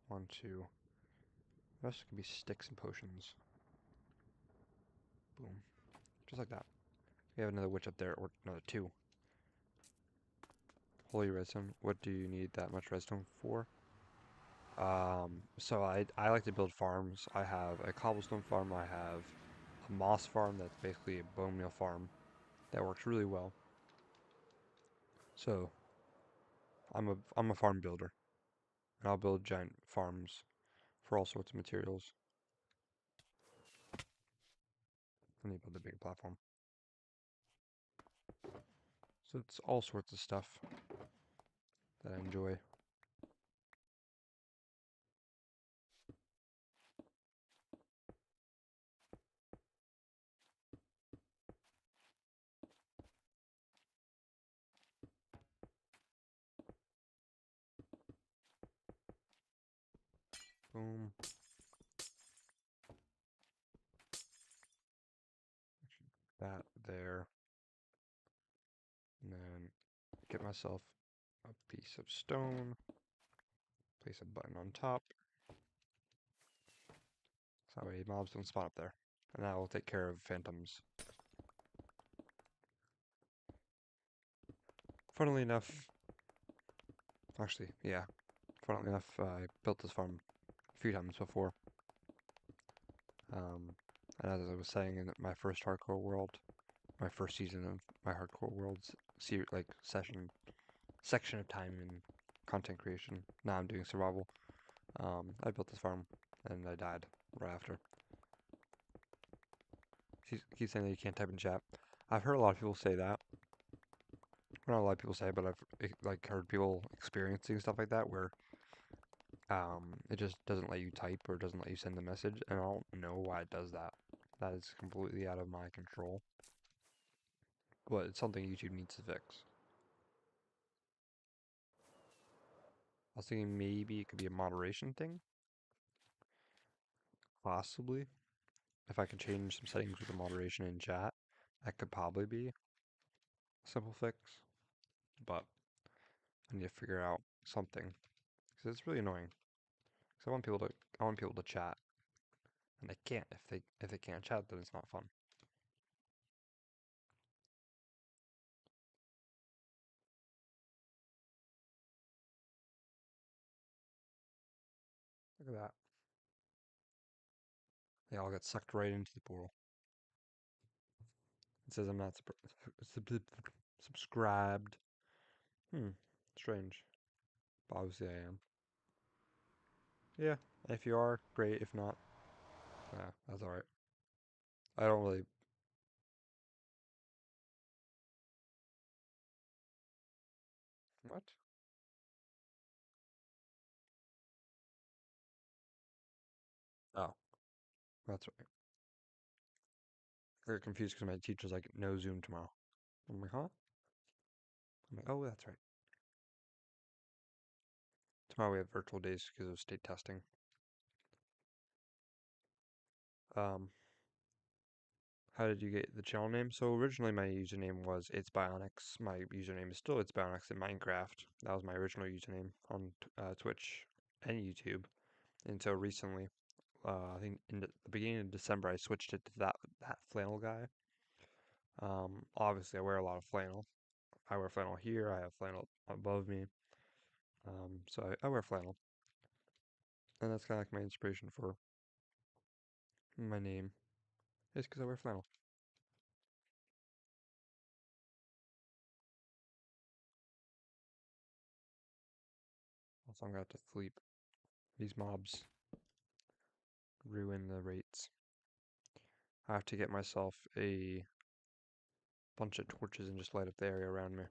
1, 2. The rest can be sticks and potions. Boom. Just like that. We have another witch up there, or another 2. Holy redstone. What do you need that much redstone for? So I like to build farms. I have a cobblestone farm. I have a moss farm that's basically a bone meal farm that works really well. So I'm a farm builder, and I'll build giant farms for all sorts of materials. I need to build a big platform. So it's all sorts of stuff that I enjoy. Boom. That there. And then get myself a piece of stone. Place a button on top. So that way mobs don't spawn up there. And that will take care of phantoms. Funnily enough, actually, yeah. Funnily enough, I built this farm a few times before. And as I was saying in my first hardcore world, my first season of my hardcore worlds section of time in content creation. Now I'm doing survival. I built this farm and I died right after. He's saying that you can't type in chat. I've heard a lot of people say that. Not a lot of people say, but I've heard people experiencing stuff like that where it just doesn't let you type or doesn't let you send a message, and I don't know why it does that. That is completely out of my control. But it's something YouTube needs to fix. I was thinking maybe it could be a moderation thing. Possibly. If I could change some settings with the moderation in chat, that could probably be a simple fix. But I need to figure out something. Because it's really annoying. Because I want people to chat. And they can't. If they can't chat, then it's not fun. Look at that. They all get sucked right into the portal. It says I'm not subscribed. Strange. But obviously I am. Yeah, if you are, great. If not, that's alright. I don't really... What? Oh, that's right. I get confused because my teacher's like, no Zoom tomorrow. I'm like, huh? I'm like, oh, that's right. Tomorrow we have virtual days because of state testing. Um, how did you get the channel name? So originally my username was It's Bionics. My username is still It's Bionics in Minecraft. That was my original username on Twitch and YouTube until recently. I think in the beginning of December I switched it to that flannel guy. Obviously I wear a lot of flannel. I wear flannel here. I have flannel above me. So I wear flannel, and that's kind of like my inspiration for my name. It's because I wear flannel. Also, I'm gonna have to sleep. These mobs ruin the rates. I have to get myself a bunch of torches and just light up the area around me.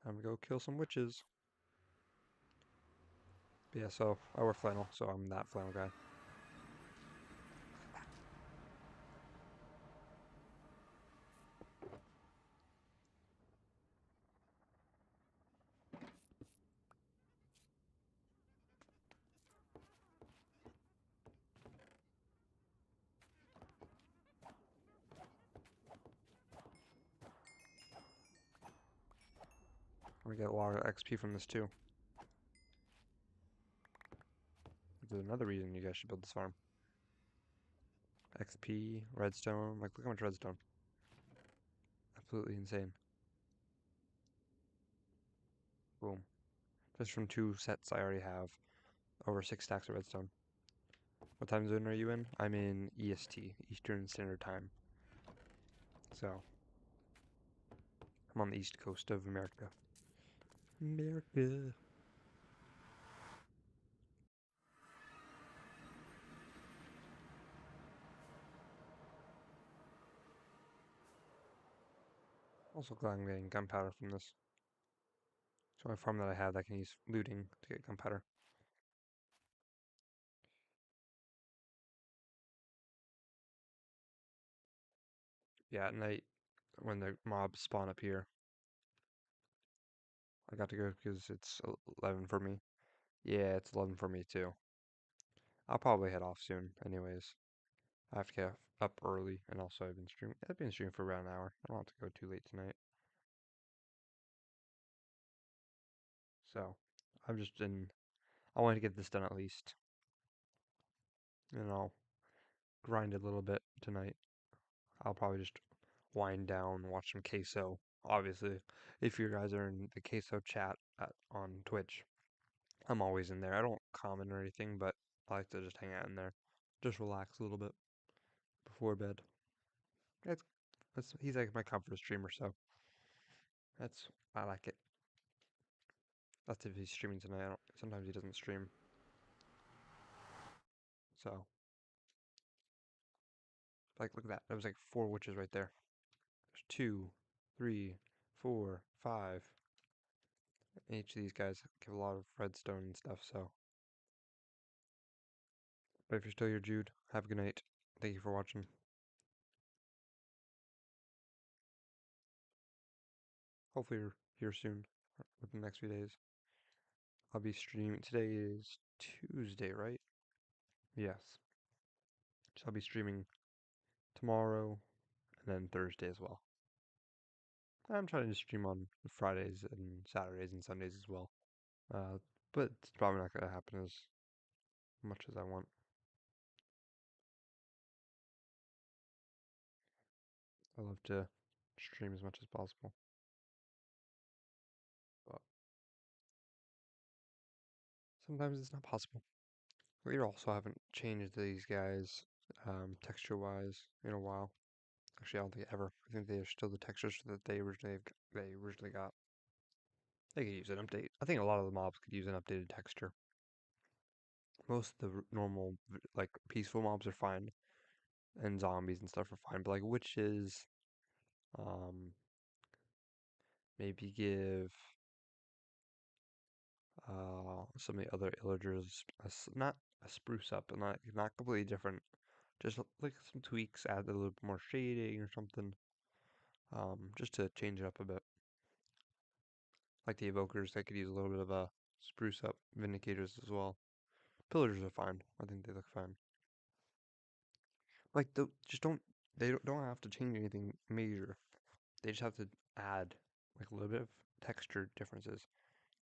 I'm gonna go kill some witches. But yeah, so I wear flannel, so I'm that flannel guy. I'm gonna get a lot of XP from this too. There's another reason you guys should build this farm. XP, redstone, like look how much redstone. Absolutely insane. Boom. Just from 2 sets I already have over 6 stacks of redstone. What time zone are you in? I'm in EST, Eastern Standard Time. So, I'm on the east coast of America. America. Also glad I'm getting gunpowder from this. It's the only farm that I have that can use looting to get gunpowder. Yeah, at night, when the mobs spawn up here, I got to go because it's 11 for me. Yeah, it's 11 for me too. I'll probably head off soon anyways. I have to get up early, and also I've been streaming for about an hour. I don't have to go too late tonight. So, I've just been, I wanted to get this done at least. And I'll grind a little bit tonight. I'll probably just wind down, watch some queso. Obviously, if you guys are in the queso chat on Twitch, I'm always in there. I don't comment or anything, but I like to just hang out in there. Just relax a little bit before bed. It's, he's like my comfort streamer, so I like it. That's if he's streaming tonight. Sometimes he doesn't stream. So, like, look at that. There was like 4 witches right there. There's 2, 3, 4, 5. Each of these guys give a lot of redstone and stuff, so. But if you're still here, Jude, have a good night. Thank you for watching. Hopefully you're here soon, within the next few days. I'll be streaming. Today is Tuesday, right? Yes. So I'll be streaming tomorrow and then Thursday as well. I'm trying to stream on Fridays and Saturdays and Sundays as well. But it's probably not going to happen as much as I want. I love to stream as much as possible. But sometimes it's not possible. We also haven't changed these guys texture-wise in a while. Actually, I don't think ever. I think they are still the textures that they originally got. They could use an update. I think a lot of the mobs could use an updated texture. Most of the normal, like, peaceful mobs are fine, and zombies and stuff are fine, but, like, witches, um, maybe give, some of the other illagers, not a spruce up, and not completely different, just, like, some tweaks, add a little bit more shading or something, just to change it up a bit. Like the evokers, they could use a little bit of a spruce up, vindicators as well. Pillagers are fine. I think they look fine. Like just don't don't have to change anything major. They just have to add like a little bit of texture differences.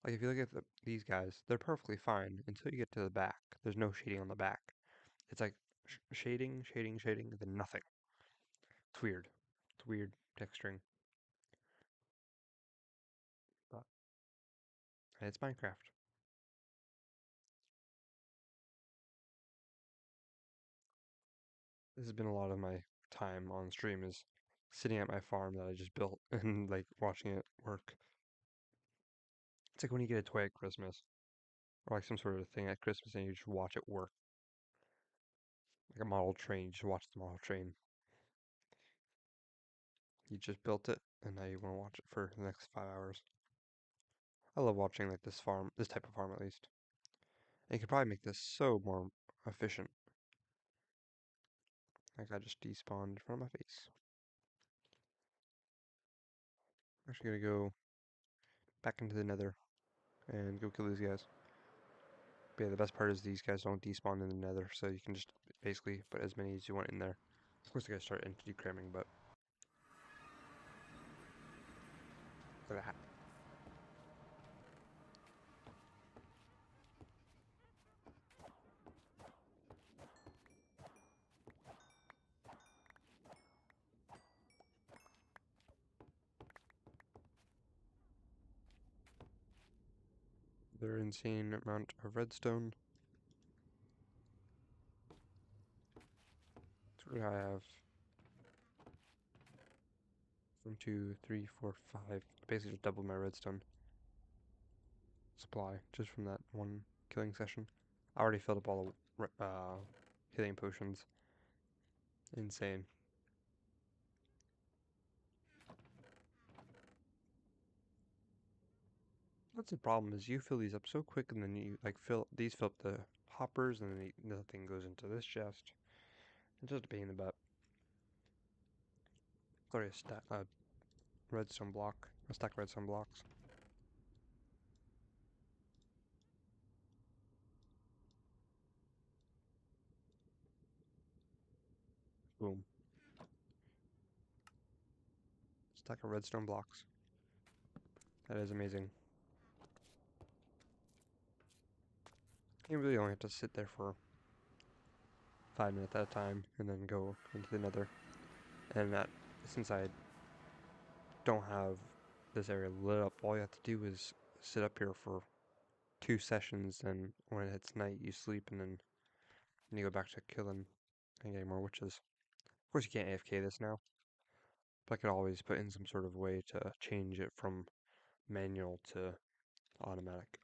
Like if you look at these guys, they're perfectly fine until you get to the back. There's no shading on the back. It's like shading, shading, shading, and then nothing. It's weird. It's weird texturing. But it's Minecraft. This has been a lot of my time on stream is sitting at my farm that I just built and like watching it work. It's like when you get a toy at Christmas or like some sort of thing at Christmas and you just watch it work. Like a model train, you just watch the model train. You just built it and now you want to watch it for the next 5 hours. I love watching like this type of farm at least. And you could probably make this so more efficient. Like I just despawned in front of my face. I'm actually gonna go back into the nether and go kill these guys. But yeah, the best part is these guys don't despawn in the nether, so you can just basically put as many as you want in there. Of course, I gotta start entity cramming, but look at that. They're insane amount of redstone. So I have 1, 2, 3, 4, 5. Basically just double my redstone supply just from that one killing session. I already filled up all the healing potions. Insane. That's the problem is you fill these up so quick and then you like fill up the hoppers and then nothing goes into this chest. It's just a pain in the butt. Sorry, redstone block. A stack of redstone blocks. Boom. Stack of redstone blocks. That is amazing. You really only have to sit there for 5 minutes at a time and then go into the nether. And that, since I don't have this area lit up, all you have to do is sit up here for 2 sessions, and when it hits night, you sleep, and then you go back to killing and getting more witches. Of course, you can't AFK this now, but I could always put in some sort of way to change it from manual to automatic.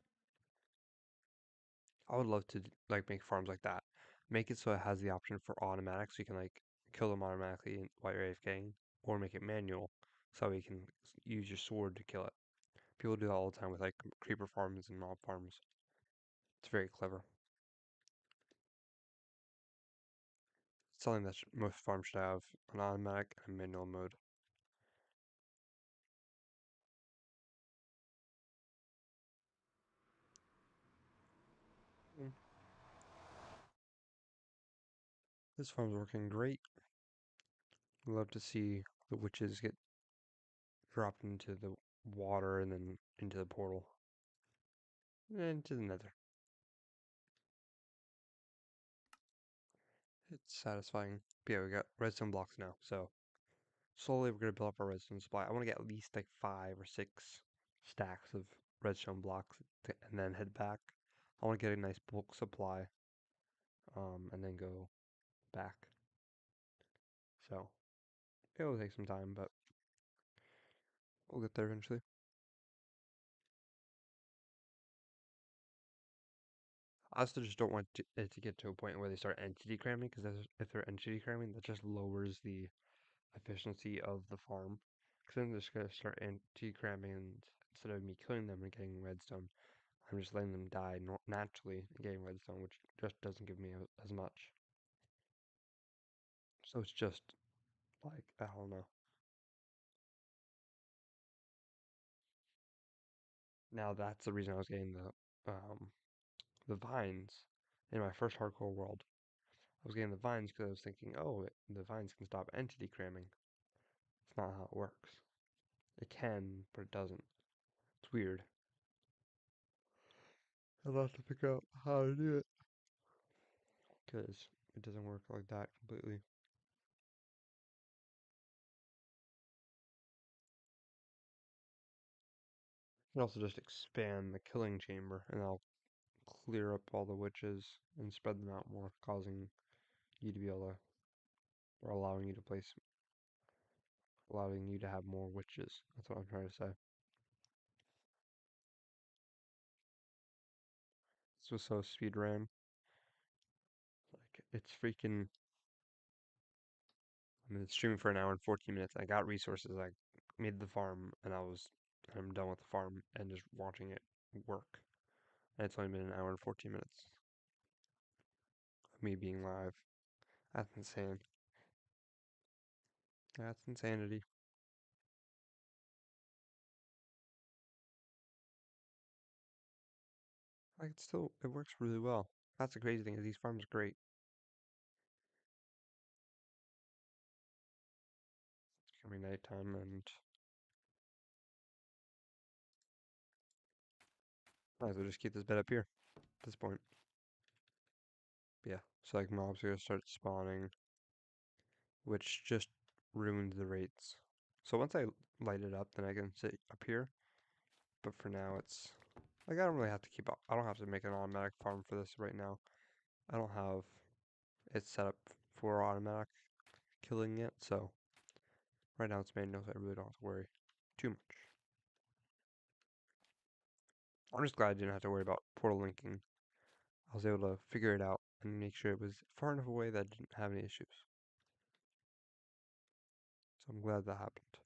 I would love to like make farms like that. Make it so it has the option for automatic, so you can like kill them automatically while you're AFKing, or make it manual, so you can use your sword to kill it. People do that all the time with like creeper farms and mob farms. It's very clever. It's something that most farms should have an automatic and manual mode. Mm. This farm's working great. Love to see the witches get dropped into the water and then into the portal and into the nether. It's satisfying. But yeah, we got redstone blocks now, so slowly we're gonna build up our redstone supply. I want to get at least like 5 or 6 stacks of redstone blocks and then head back. I want to get a nice bulk supply, and then go back. So it'll take some time, but we'll get there eventually. I also just don't want it to get to a point where they start entity cramming, because if they're entity cramming, that just lowers the efficiency of the farm. Because then they're just going to start entity cramming, and instead of me killing them and getting redstone, I'm just letting them die naturally and getting redstone, which just doesn't give me as much. So it's just like, I don't know. Now that's the reason I was getting the vines in my first hardcore world. I was getting the vines because I was thinking, oh, the vines can stop entity cramming. It's not how it works. It can, but it doesn't. It's weird. I'll have to figure out how to do it, because it doesn't work like that completely. You can also just expand the killing chamber, and I'll clear up all the witches and spread them out more, causing you to be able to, or allowing you to have more witches. That's what I'm trying to say. This was so speed ran. Like, it's freaking. I mean, it's streaming for an hour and 14 minutes. I got resources. I made the farm, and I'm done with the farm and just watching it work. And it's only been an hour and 14 minutes of me being live. That's insane. That's insanity. Like, it works really well. That's the crazy thing is these farms are great. It's gonna be nighttime, and might as well just keep this bed up here at this point. Yeah, so like mobs are gonna start spawning, which just ruins the rates. So once I light it up, then I can sit up here. But for now, it's like I don't really have to keep up. I don't have to make an automatic farm for this right now. I don't have it set up for automatic killing yet, so Right now it's manual, so I really don't have to worry too much. I'm just glad I didn't have to worry about portal linking. I was able to figure it out and make sure it was far enough away that I didn't have any issues. So I'm glad that happened.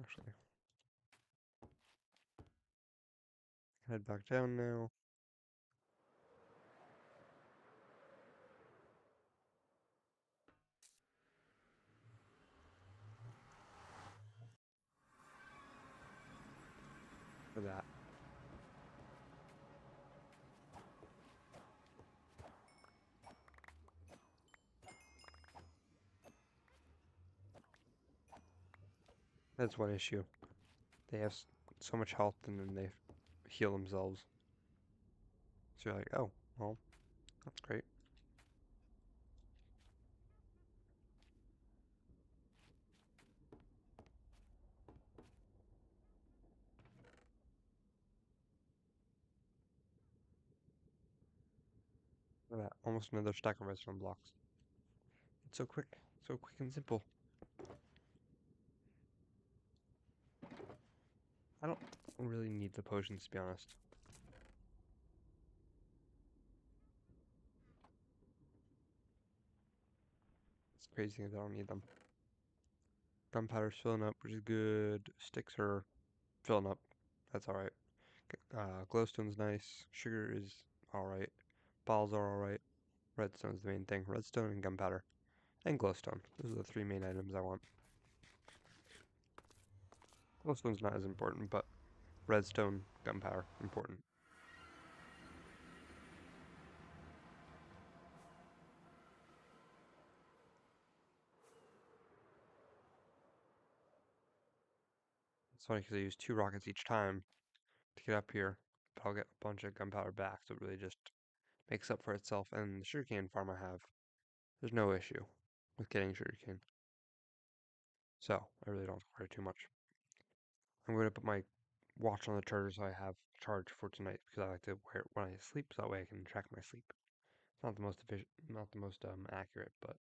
Actually, head back down now. For that. That's one issue. They have so much health and then they heal themselves. So you're like, oh, well, that's great. Look at that. Almost another stack of redstone blocks. It's so quick and simple. I don't really need the potions to be honest. It's crazy that I don't need them. Gunpowder's filling up, which is good. Sticks are filling up. That's alright. Glowstone's nice. Sugar is alright. Balls are alright. Redstone's the main thing. Redstone and gunpowder. And glowstone. Those are the three main items I want. Glowstone's not as important, but redstone, gunpowder, important. It's funny because I use 2 rockets each time to get up here, but I'll get a bunch of gunpowder back, so it really just makes up for itself. And the sugarcane farm I have, there's no issue with getting sugarcane. So I really don't worry too much. I'm going to put my watch on the charger so I have charge for tonight because I like to wear it when I sleep so that way I can track my sleep. It's not the most efficient, not the most accurate, but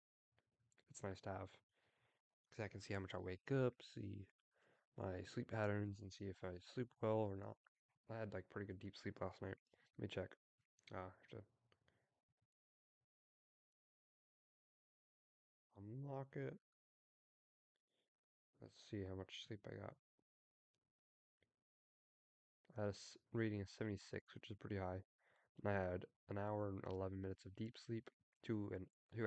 it's nice to have because I can see how much I wake up, see my sleep patterns, and see if I sleep well or not. I had like pretty good deep sleep last night. Let me check. I have to unlock it. Let's see how much sleep I got. I had a rating of 76, which is pretty high. And I had an hour and 11 minutes of deep sleep, 2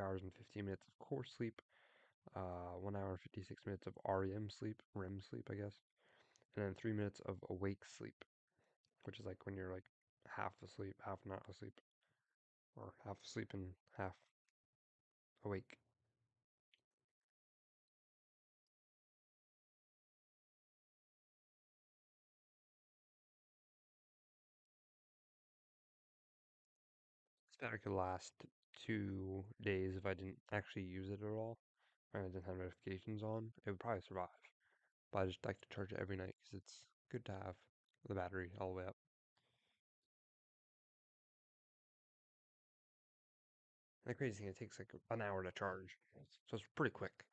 hours and 15 minutes of core sleep, 1 hour and 56 minutes of REM sleep, REM sleep, I guess, and then 3 minutes of awake sleep, which is like when you're like half asleep, half not asleep, or half asleep and half awake. This battery could last 2 days if I didn't actually use it at all, and I didn't have notifications on. It would probably survive, but I just like to charge it every night because it's good to have the battery all the way up. And the crazy thing, it takes like an hour to charge, so it's pretty quick.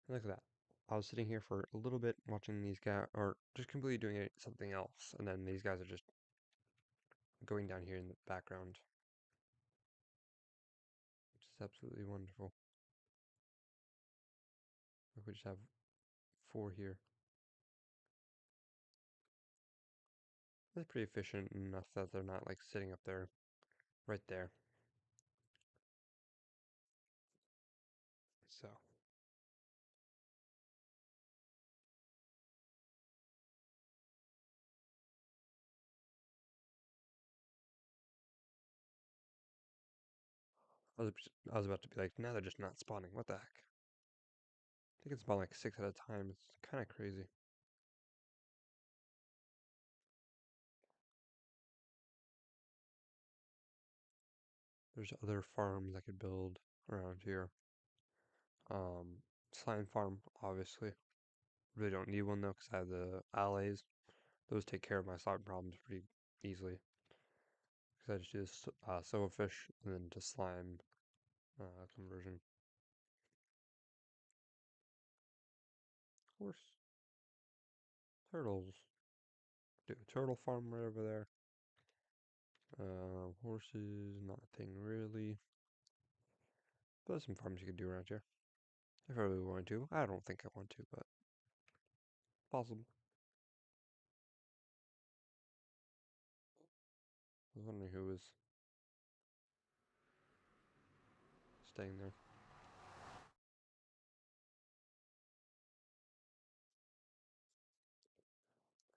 And look at that. I was sitting here for a little bit watching these guys, or just completely doing something else, and then these guys are just going down here in the background, which is absolutely wonderful. Look, we just have 4 here. That's pretty efficient enough that they're not like sitting up there, right there. So, I was about to be like, now they're just not spawning. What the heck? They can spawn like 6 at a time. It's kind of crazy. There's other farms I could build around here. Slime farm, obviously. Really don't need one though, because I have the allays. Those take care of my slime problems pretty easily. Because I just do this silverfish and then to slime conversion. Horse. Turtles. Do a turtle farm right over there. Horses, nothing really. But there's some farms you could do around here. If I really wanted to. I don't think I want to, but possible. I was wondering who was staying there.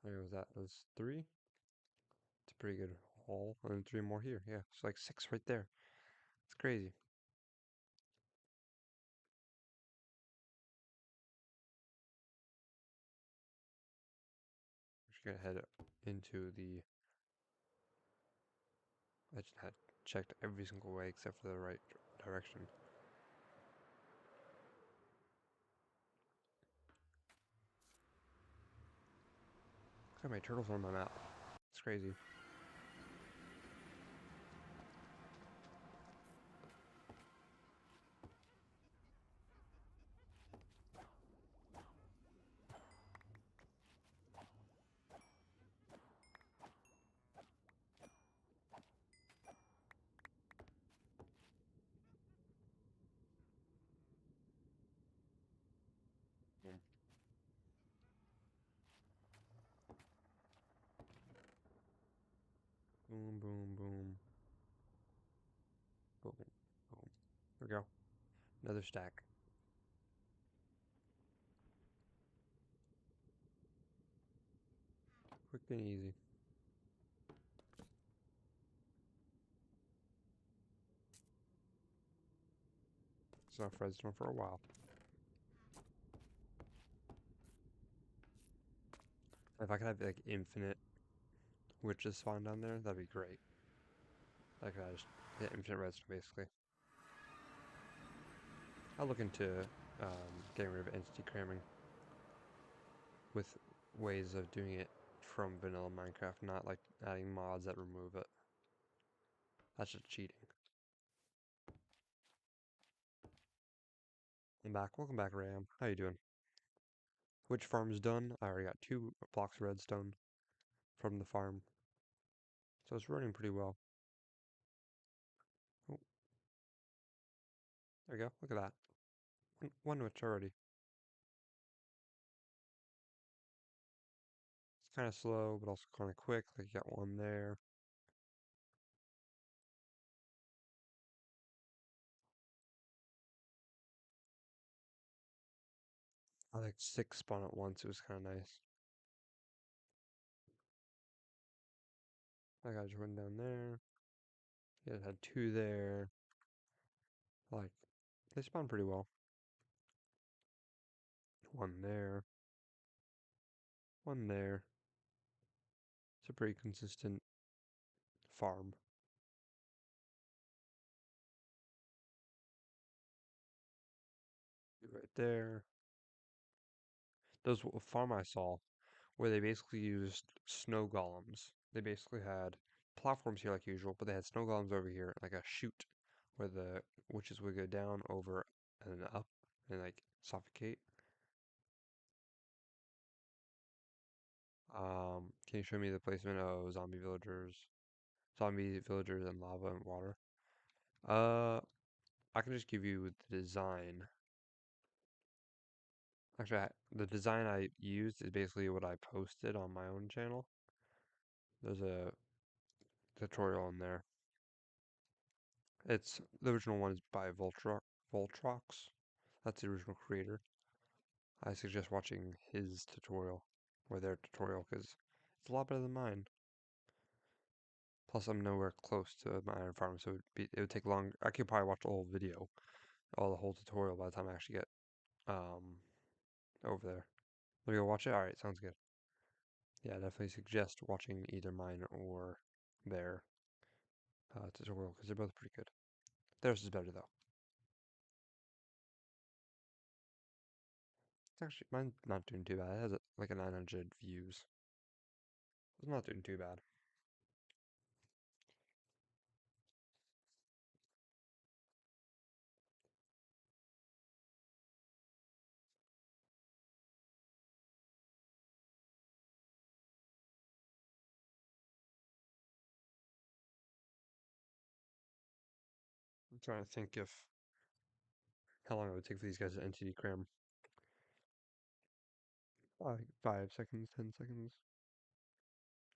How many was that? It was 3? It's a pretty good haul. And 3 more here. Yeah, it's like 6 right there. It's crazy. We're just gonna head into the. I just had checked every single way except for the right direction. Look at my turtles on my map. It's crazy. Boom, boom, boom, boom, boom, boom. There we go. Another stack. Quick and easy. It's not redstone for a while. If I could have like infinite witches spawn down there, that'd be great. Like I just infinite redstone basically. I'll look into getting rid of entity cramming with ways of doing it from vanilla Minecraft, not like adding mods that remove it. That's just cheating. I'm back. Welcome back, Ram. How you doing? Which farm's done? I already got 2 blocks of redstone from the farm. So it's running pretty well. Oh, there we go. Look at that. One witch already. It's kind of slow, but also kind of quick. Like you got one there. I like 6 spawn at once. It was kind of nice. I got one down there. Yeah, it had 2 there. Like, they spawn pretty well. One there. One there. It's a pretty consistent farm. Right there. Those farm I saw where they basically used snow golems. They basically had platforms here like usual, but they had snow golems over here, like a chute where the witches would go down, over, and up, and like suffocate. Can you show me the placement of zombie villagers, and lava and water? Uh, I can just give you the design. Actually, the design I used is basically what I posted on my own channel. There's a tutorial in there. It's the original one is by Voltrox. That's the original creator. I suggest watching his tutorial or their tutorial because it's a lot better than mine. Plus, I'm nowhere close to my iron farm, so it would take long. I could probably watch the whole video, or the whole tutorial by the time I actually get over there. Let me go watch it. All right, sounds good. Yeah, I definitely suggest watching either mine or their tutorial because they're both pretty good. Theirs is better though. It's actually mine's not doing too bad. It has like a 900 views. It's not doing too bad. trying to think if how long it would take for these guys to NTD cram. Like 5 seconds, 10 seconds.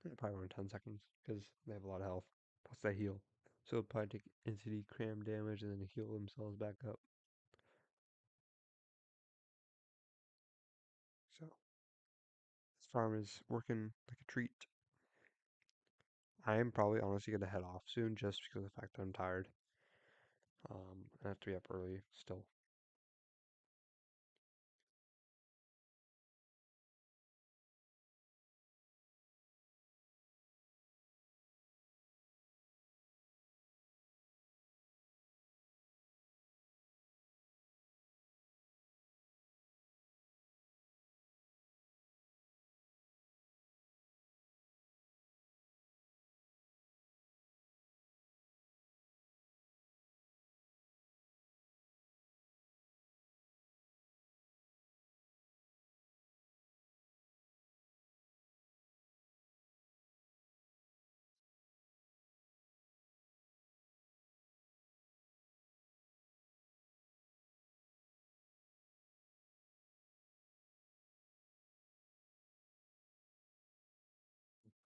Yeah, probably around 10 seconds because they have a lot of health. Plus they heal. So it'll probably take NTD cram damage and then heal themselves back up. So this farm is working like a treat. I am probably honestly gonna head off soon just because of the fact that I'm tired. I have to be up early still.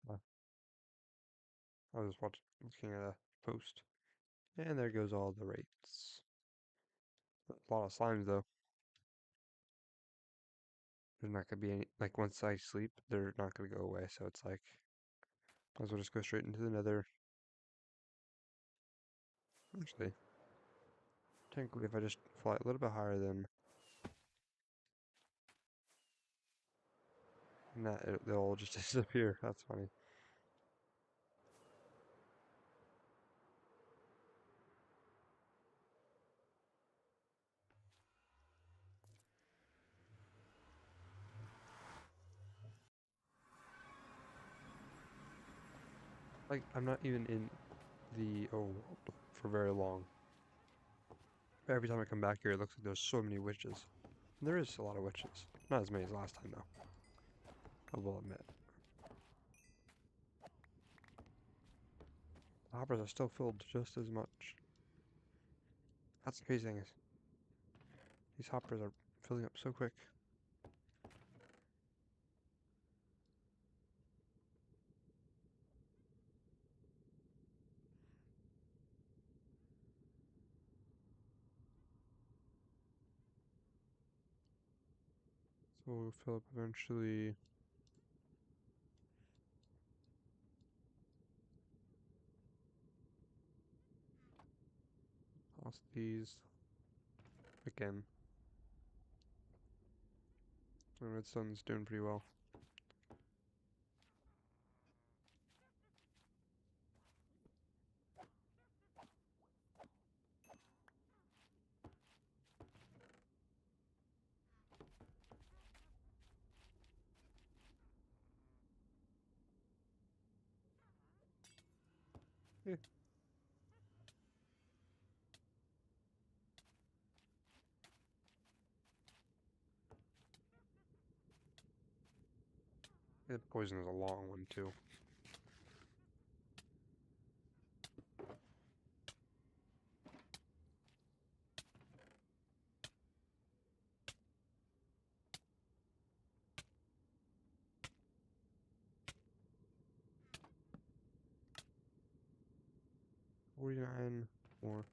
Uh, I was watching looking at a post. And there goes all the rates. A lot of slimes though. There's not gonna be any like once I sleep, they're not gonna go away, so it's like might as well just go straight into the nether. Actually, technically if I just fly a little bit higher than that, they'll all just disappear. That's funny. Like I'm not even in the overworld for very long. Every time I come back here, it looks like there's so many witches. And there is a lot of witches. Not as many as last time though. I will admit. The hoppers are still filled just as much. That's the crazy thing is these hoppers are filling up so quick. So we'll fill up eventually. Lost these again. The redstone's doing pretty well. Yeah, the poison is a long one too. 49 more.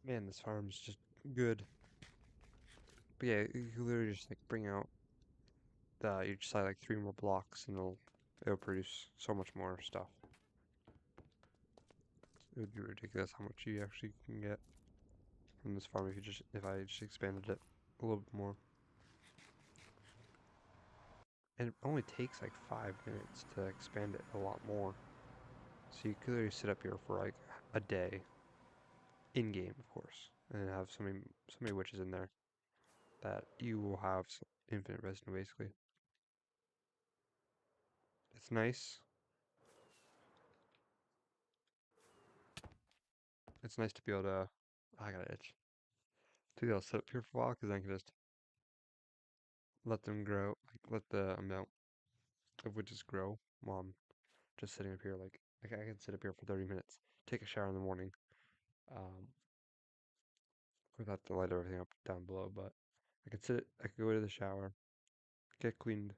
Man, this farm's just good. But yeah, you can literally just like bring out you just add like 3 more blocks and it'll produce so much more stuff. It would be ridiculous how much you actually can get from this farm if I just expanded it a little bit more. And it only takes like 5 minutes to expand it a lot more. So you could literally sit up here for like a day, in game of course, and have so many witches in there that you will have infinite resin basically. It's nice. It's nice to be able to. I got an itch. To be able to sit up here for a while because I can just let them grow, like let the amount of witches grow while I'm just sitting up here. Like I can sit up here for 30 minutes, take a shower in the morning, um, without the light or everything up down below. But I could go to the shower, get cleaned,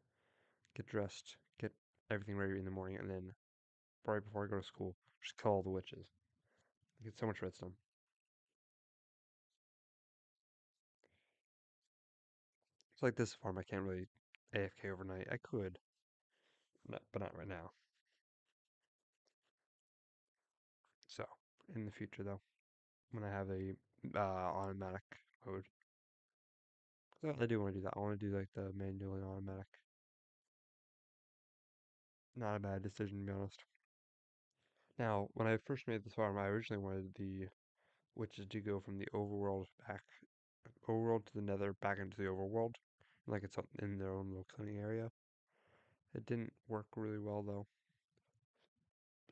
get dressed, get everything ready in the morning, and then right before I go to school, just kill all the witches. I get so much redstone. It's like this farm, I can't really AFK overnight. I could, but not right now. So, in the future though, when I have a automatic mode, 'cause I do want to do that. I want to do like the manual and automatic. Not a bad decision to be honest. Now, when I first made this farm, I originally wanted the witches to go from the overworld to the nether, back into the overworld, like it's in their own little cleaning area. It didn't work really well though.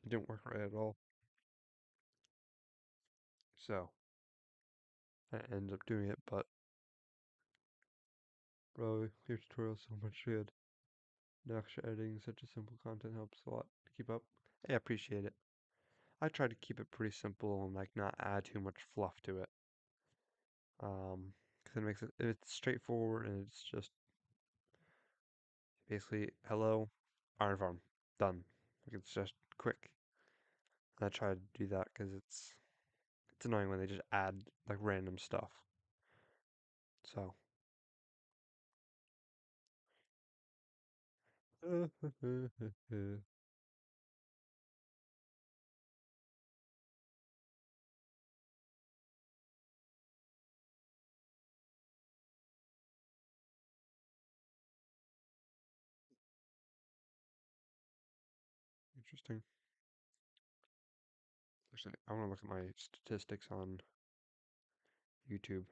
It didn't work right at all. So I ended up doing it, but bro, your tutorial's so much good. No extra editing, such a simple content helps a lot to keep up. I appreciate it. I try to keep it pretty simple and like not add too much fluff to it. Because it makes it's straightforward and it's just basically hello, iron farm, done. Like it's just quick. And I try to do that because it's annoying when they just add like random stuff. So interesting. Actually, I want to look at my statistics on YouTube.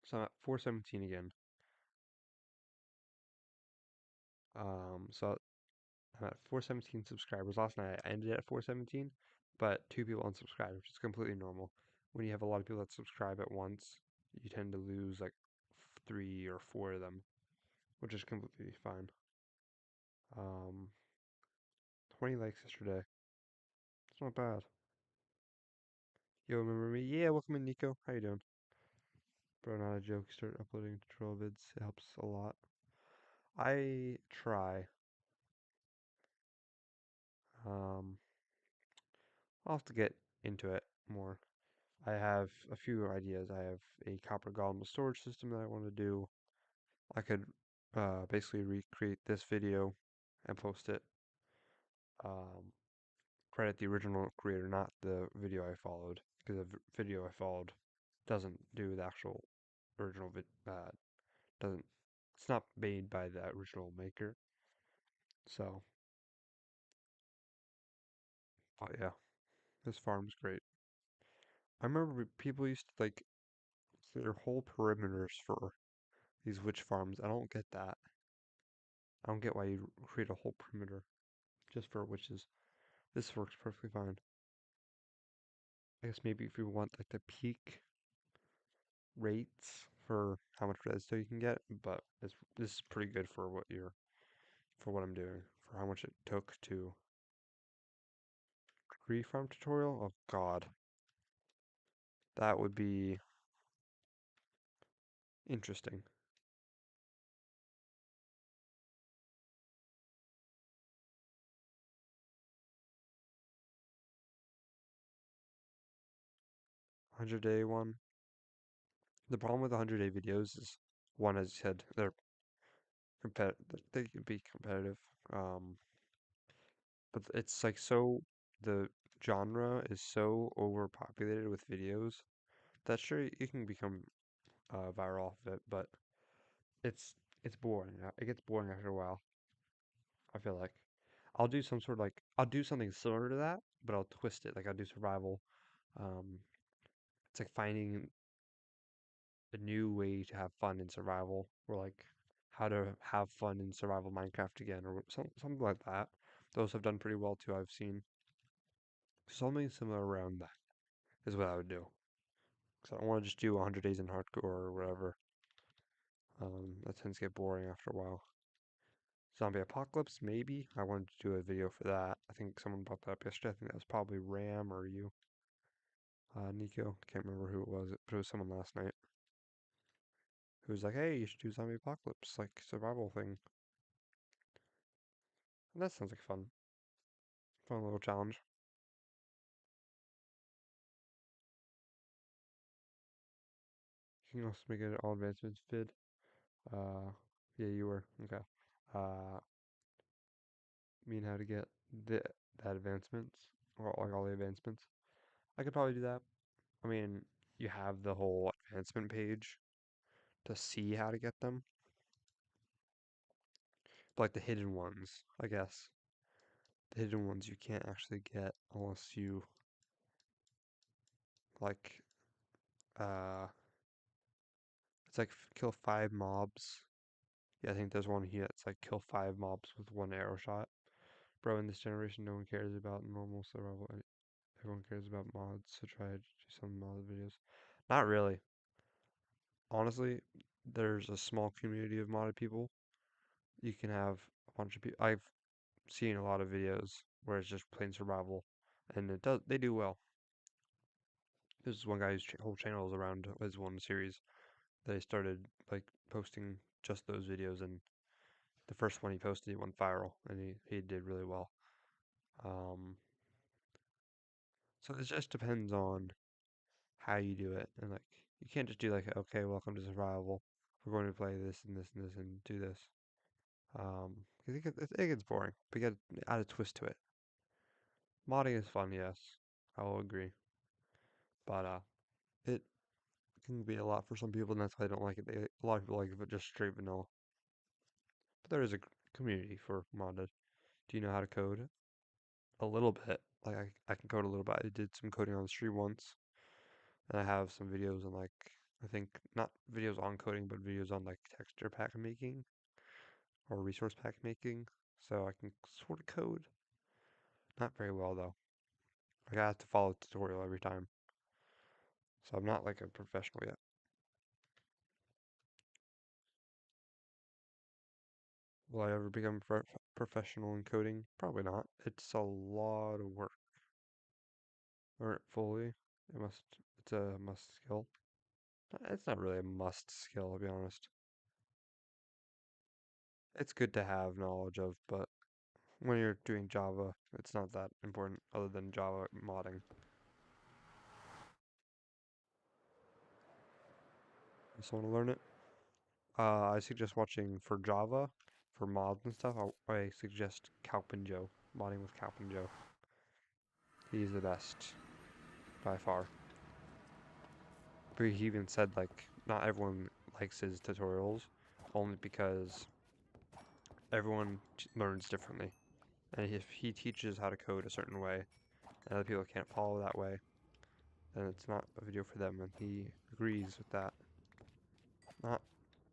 So I'm at 417 again. So I'm at 417 subscribers. Last night I ended at 417, but two people unsubscribed, which is completely normal. When you have a lot of people that subscribe at once, you tend to lose like three or four of them, which is completely fine. Um, 20 likes yesterday. It's not bad. Yo, remember me? Yeah, welcome in, Nico. How you doing? Bro, not a joke. Start uploading tutorial vids. It helps a lot. I try. Um, I'll have to get into it more. I have a few ideas. I have a copper golem storage system that I want to do. I could basically recreate this video and post it. Um, Credit the original creator, not the video I followed, because the video I followed doesn't do the actual original doesn't. It's not made by the original maker. So, but yeah, this farm's great. I remember people used to like clear whole perimeters for these witch farms. I don't get that. I don't get why you create a whole perimeter just for witches. This works perfectly fine. I guess maybe if you want like the peak rates for how much redstone you can get, but this is pretty good for for what I'm doing, for how much it took to tree farm tutorial. Oh God, that would be interesting. 100-day one. The problem with 100-day videos is one, as you said, they're competitive. They can be competitive. Um, but it's like so the genre is so overpopulated with videos that sure you can become viral off of it, but it's it's boring. It gets boring after a while. I feel like I'll do something similar to that, but I'll twist it. Like I'll do survival. Um, it's like finding a new way to have fun in survival, or like how to have fun in survival Minecraft again, or something like that. Those have done pretty well too. I've seen something similar around that is what I would do. Because I don't want to just do 100 days in hardcore or whatever. That tends to get boring after a while. Zombie apocalypse, maybe. I wanted to do a video for that. I think someone brought that up yesterday. I think that was probably Ram or you, Nico. Can't remember who it was, but it was someone last night who was like, "Hey, you should do zombie apocalypse, like survival thing." And that sounds like fun little challenge. You can also make it all advancements vid. Uh, yeah, you were okay. Uh, mean how to get the that advancements or like all the advancements. I could probably do that. I mean, you have the whole advancement page to see how to get them, but like the hidden ones, I guess. The hidden ones you can't actually get unless you like it's like kill 5 mobs. Yeah, I think there's one here. It's like kill 5 mobs with one arrow shot. Bro, in this generation, no one cares about normal survival. Everyone cares about mods, so try to do some mod videos. Not really. Honestly, there's a small community of modded people. You can have a bunch of people. I've seen a lot of videos where it's just plain survival, and they do well. There's one guy whose whole channel is around his one series. They started like posting just those videos, and the first one he posted, he went viral, and he did really well. Um, so it just depends on how you do it, and like you can't just do like, okay, welcome to survival. We're going to play this and this and this and do this. 'Cause it gets boring. But you got to add a twist to it. Modding is fun, yes, I will agree, but it can be a lot for some people, and that's why they don't like it. A lot of people like it just straight vanilla. But there is a community for modded. Do you know how to code? A little bit. Like I can code a little bit. I did some coding on the stream once, and I have some videos on like I think not videos on coding, but videos on like texture pack making or resource pack making. So I can sort of code. Not very well though. Like I have to follow a tutorial every time. So I'm not like a professional yet. Will I ever become professional in coding? Probably not. It's a lot of work. Learn it fully. It must. It's a must skill. It's not really a must skill, to be honest. It's good to have knowledge of, but when you're doing Java, it's not that important other than Java modding. You just want to learn it? I suggest watching for Java, for mods and stuff. I suggest Calpin Joe, modding with Calpin Joe. He's the best by far. But he even said like not everyone likes his tutorials, only because everyone learns differently. And if he teaches how to code a certain way, and other people can't follow that way, then it's not a video for them. And he agrees with that. Not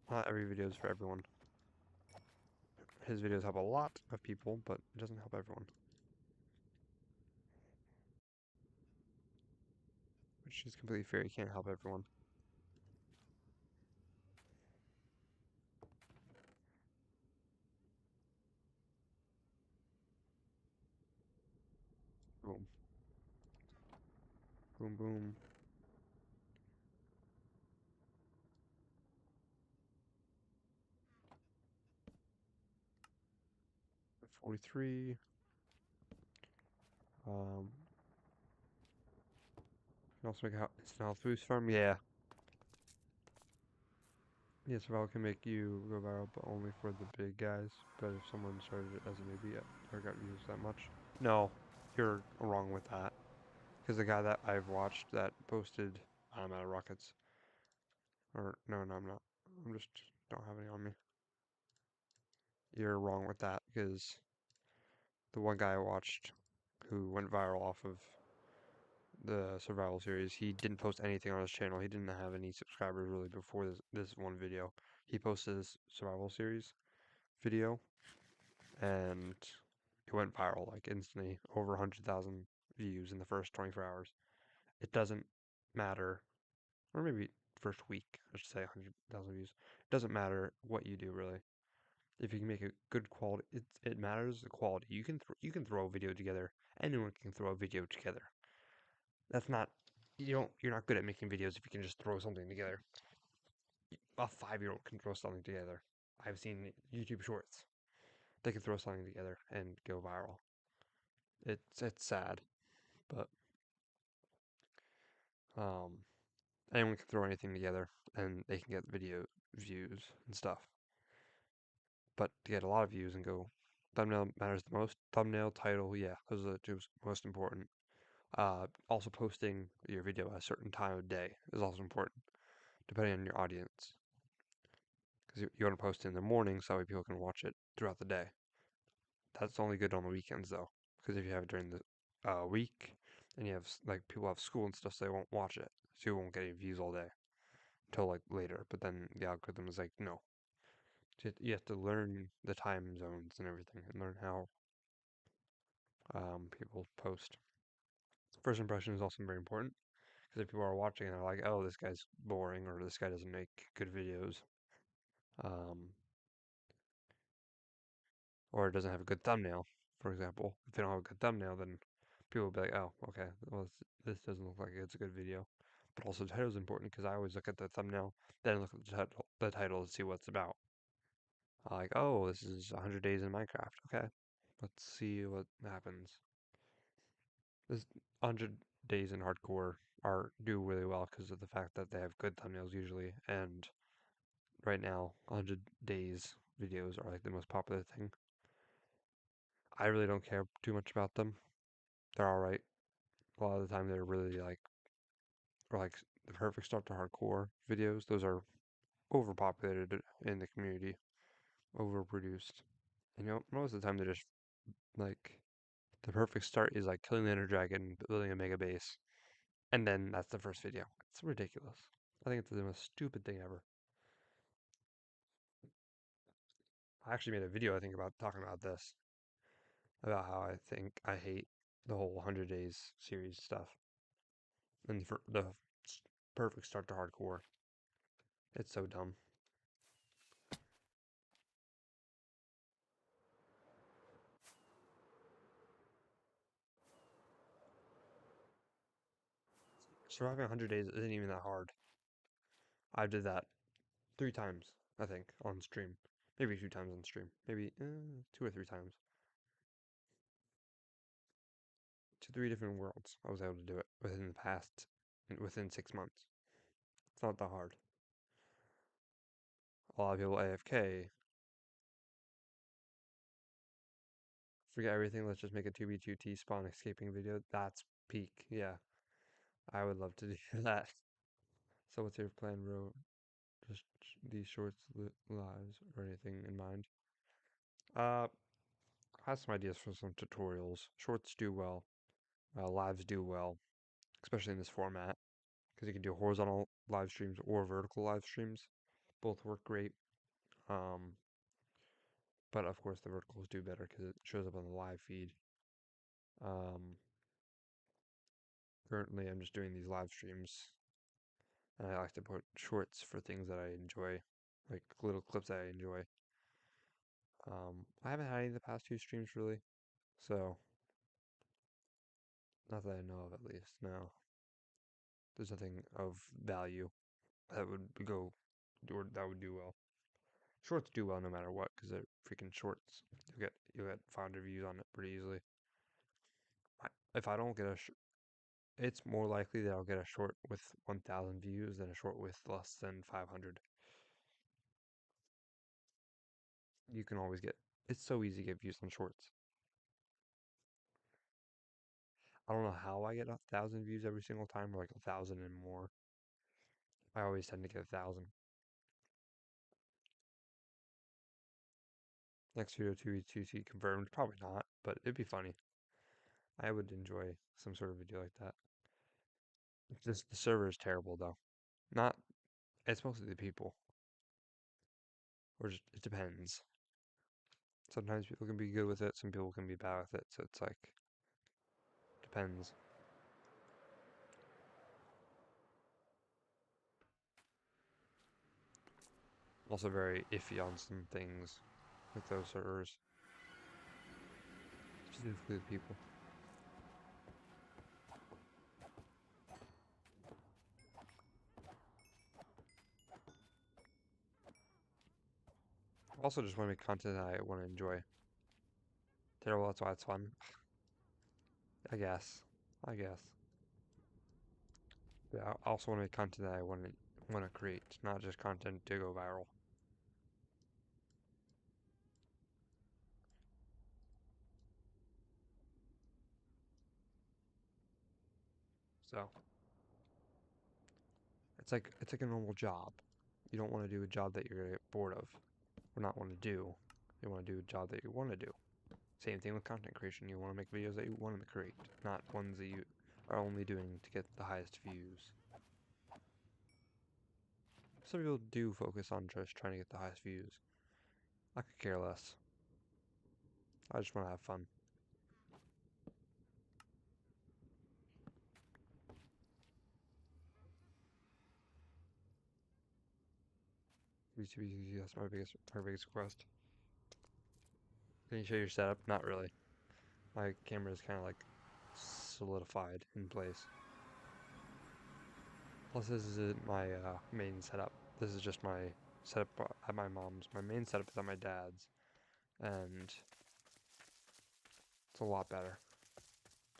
not every video is for everyone. His videos help a lot of people, but it doesn't help everyone. Which is completely fair. You can't help everyone. Boom, boom, boom. 43. Um, you can also make a it's an health boost farm. Yeah. Yeah, survival can make you go viral, but only for the big guys. But if someone started it as a newbie, or got views that much. No, you're wrong with that. Because the guy that I've watched that posted, I'm out of rockets. Or, no, I'm not. I'm just, don't have any on me. You're wrong with that, because the one guy I watched who went viral off of the survival series, he didn't post anything on his channel. He didn't have any subscribers really before this one video. He posted this survival series video, and it went viral like instantly, over 100,000 views in the first 24 hours. It doesn't matter, or maybe first week, I should say 100,000 views. It doesn't matter what you do really. If you can make a good quality, it matters the quality. You can throw a video together. Anyone can throw a video together. That's not you're not good at making videos if you can just throw something together. A 5-year-old can throw something together. I've seen YouTube shorts. They can throw something together and go viral. It's sad, but um, anyone can throw anything together and they can get video views and stuff. But to get a lot of views and go, thumbnail matters the most. Thumbnail, title, yeah, those are the two most important. Also posting your video at a certain time of day is also important, depending on your audience. Because you want to post it in the morning so that way people can watch it throughout the day. That's only good on the weekends though, because if you have it during the week and you have like people have school and stuff, so they won't watch it, so you won't get any views all day until like later. But then the algorithm is like, no, you have to learn the time zones and everything, and learn how people post. First impression is also very important because if people are watching and they're like, oh, this guy's boring or this guy doesn't make good videos, um, or it doesn't have a good thumbnail, for example. If they don't have a good thumbnail, then people will be like, oh, okay, well, this doesn't look like it's a good video. But also, the title is important because I always look at the thumbnail, then look at the title to see what it's about. Like, oh, this is 100 days in Minecraft. Okay, let's see what happens. This 100 days in hardcore are do really well because of the fact that they have good thumbnails usually, and right now, 100 days videos are like the most popular thing. I really don't care too much about them. They're all right. A lot of the time, they're really like, or like the perfect start to hardcore videos. Those are overpopulated in the community, overproduced. And most of the time, they're just like the perfect start is like killing the Ender Dragon, building a mega base, and then that's the first video. It's ridiculous. I think it's the most stupid thing ever. I actually made a video, I think, about talking about this, about how I hate the whole 100 Days series stuff and for the perfect start to hardcore. It's so dumb. Surviving 100 days isn't even that hard. I did that 3 times, I think, on stream. Maybe 2 times on stream. Maybe 2 or 3 times. 3 different worlds. I was able to do it within 6 months. It's not that hard. A lot of people AFK, forget everything. Let's just make a 2v2 spawn escaping video. That's peak. Yeah, I would love to do that. So what's your plan, bro? Just these shorts lives or anything in mind? Uh, I have some ideas for some tutorials. Shorts do well. Lives do well, especially in this format, because you can do horizontal live streams or vertical live streams. Both work great. Um, but of course the verticals do better because it shows up on the live feed. Um, Currently I'm just doing these live streams, and I like to put shorts for things that I enjoy, like little clips that I enjoy. I haven't had any of the past 2 streams really, so not that I know of at least. No, there's nothing of value that would go or that would do well. Shorts do well no matter what because they're freaking shorts. You'll get 500 views on it pretty easily. If I don't get it's more likely that I'll get a short with 1,000 views than a short with less than 500. You can always get. It's so easy to get views on shorts. I don't know how I get 1,000 views every single time, or like 1,000 and more. I always tend to get 1,000. Next video 2v2C confirmed. Probably not, but it'd be funny. I would enjoy some sort of video like that. It's just the server is terrible though. Not. It's mostly the people, or just it depends. Sometimes people can be good with it. Some people can be bad with it. So it's like depends. Also very iffy on some things. with those servers, specifically the people. Also, just want to make content that I want to enjoy. Terrible, that's why it's fun. I guess. I guess. Yeah, I also want to make content that I want to create, not just content to go viral. So it's like a normal job. You don't want to do a job that you're gonna get bored of, or not want to do. You want to do a job that you want to do. Same thing with content creation. You want to make videos that you want to create, not ones that you are only doing to get the highest views. Some people do focus on just trying to get the highest views. I could care less. I just want to have fun. VTB, that's my biggest request. Can you show your setup? Not really. My camera is kind of like solidified in place. Plus, this isn't my main setup. This is just my setup at my mom's. My main setup is at my dad's, and it's a lot better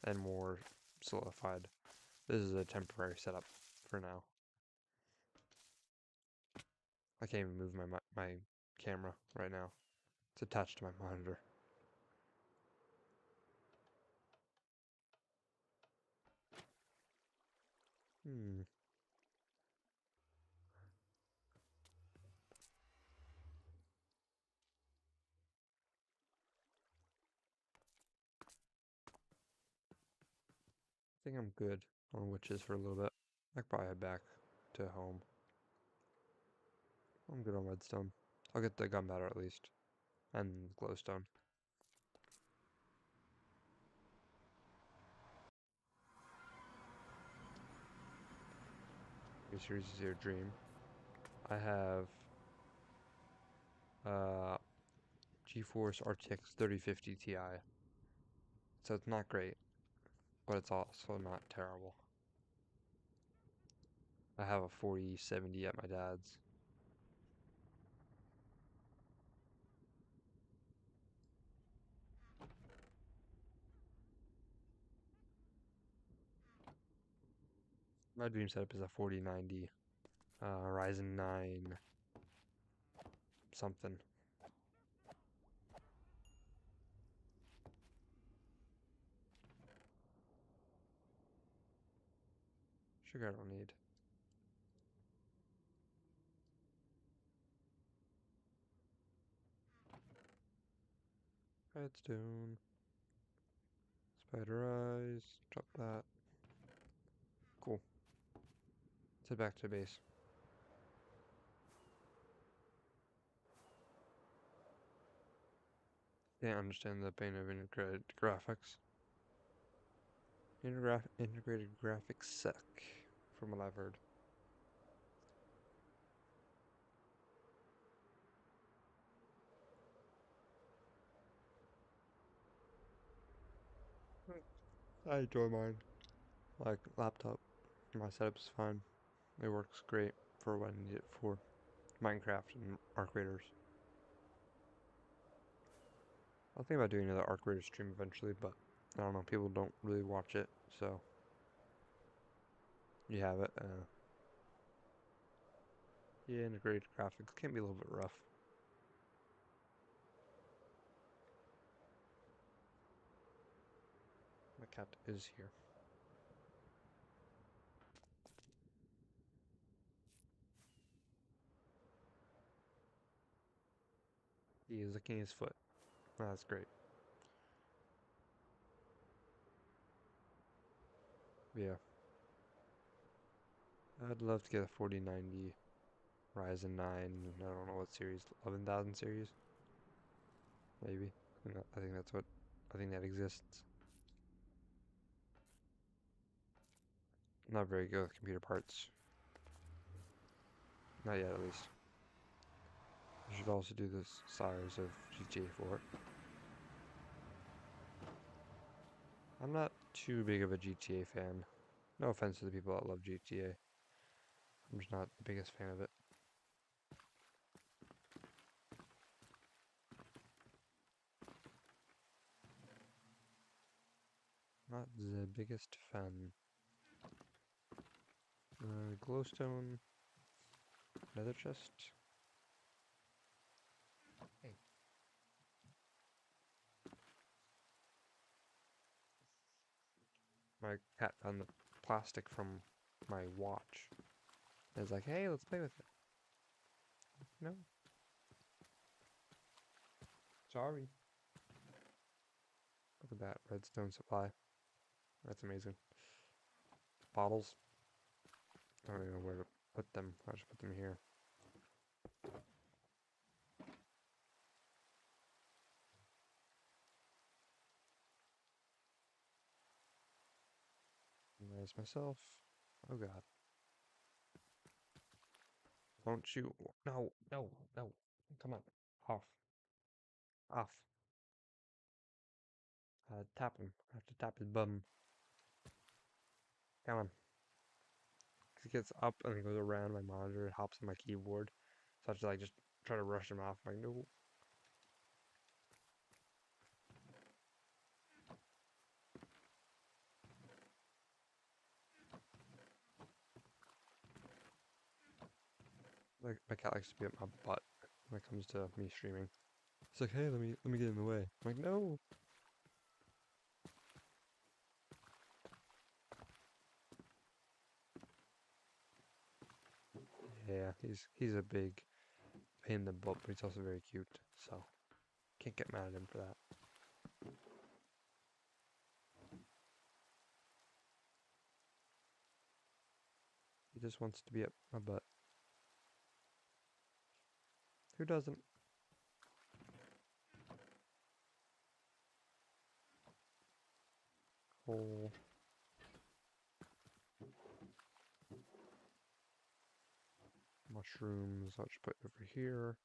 and more solidified. This is a temporary setup for now. I can't even move my camera right now. It's attached to my monitor. Hmm. I think I'm good on witches for a little bit. I could probably head back to home. I'm good on redstone. I'll get the gunpowder at least. And glowstone. Your series is your dream. I have GeForce RTX 3050 Ti. So it's not great, but it's also not terrible. I have a 4070 at my dad's. My dream setup is a 4090 Ryzen 9 something. Sugar I don't need. Redstone. Spider eyes. Drop that. Cool. Let's head back to base. Can't understand the pain of integrated graphics. Integrated graphics suck, from what I've heard. I enjoy mine. Like laptop. My setup's fine. It works great for what I need it for. Minecraft and Arc Raiders. I'll think about doing another Arc Raider stream eventually, but I don't know. People don't really watch it, so you have it. Yeah, integrated graphics can be a little bit rough. My cat is here. He is licking his foot. Oh, that's great. Yeah. I'd love to get a 4090 Ryzen 9. I don't know what series. 11,000 series? Maybe. I think that's what. I think that exists. Not very good with computer parts. Not yet, at least. I should also do the size of GTA 4. I'm not too big of a GTA fan. No offense to the people that love GTA. I'm just not the biggest fan of it. Not the biggest fan. Glowstone, nether chest. Hey, my cat found the plastic from my watch. And it's like, hey, let's play with it. No, sorry. Look at that redstone supply. That's amazing. Bottles. I don't even know where to put them. I should put them here. And there's myself. Oh god. Don't you? No, no, no. Come on. Off. Off. Tap him. I have to tap his bum. Come on. 'Cause he gets up and he goes around my monitor. It hops on my keyboard. So I have to like just try to rush him off. I'm like, no. Like my cat likes to be at my butt when it comes to me streaming. It's like, hey, let me get in the way. I'm like, no. Yeah, he's a big pain in the butt, but he's also very cute. So can't get mad at him for that. He just wants to be at my butt. Who doesn't? Coal. Mushrooms. I'll just put over here.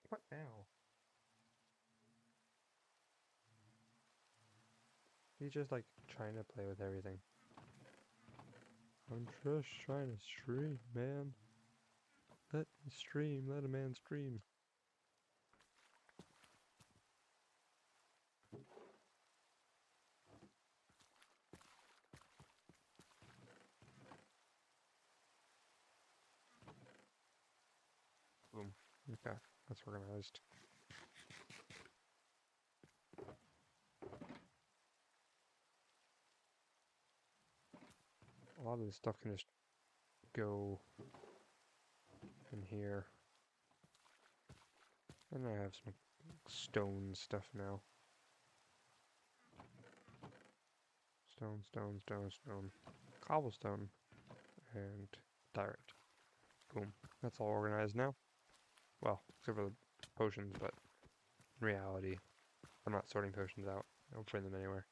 What now? He's just like trying to play with everything. I'm just trying to stream, man. Let me stream. Let a man stream. Boom. Okay, that's organized. A lot of this stuff can just go in here. And I have some stone stuff now. Stone, stone, stone, stone. Cobblestone. And dirt. Boom. That's all organized now. Well, except for the potions, but in reality, I'm not sorting potions out. I don't bring them anywhere.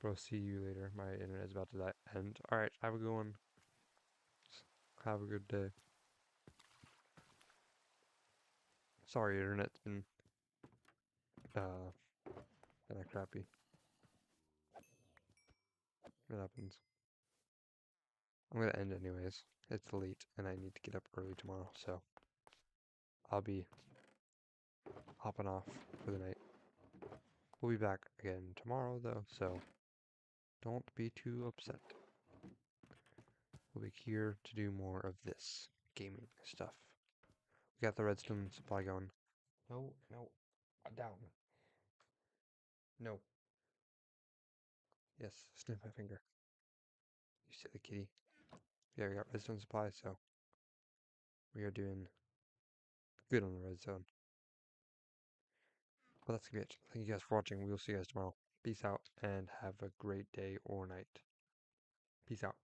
Bro, see you later. My internet is about to end. Alright, have a good one. Have a good day. Sorry, internet's been, uh, kinda crappy. It happens. I'm gonna end anyways. It's late, and I need to get up early tomorrow, so I'll be hopping off for the night. We'll be back again tomorrow, though, so don't be too upset. We'll be here to do more of this gaming stuff. We got the redstone supply going. No, no, down. No. Yes, snip my finger. You silly kitty. Yeah, we got redstone supply, so we are doing good on the redstone. Well, that's gonna be it. Thank you guys for watching. We will see you guys tomorrow. Peace out and have a great day or night. Peace out.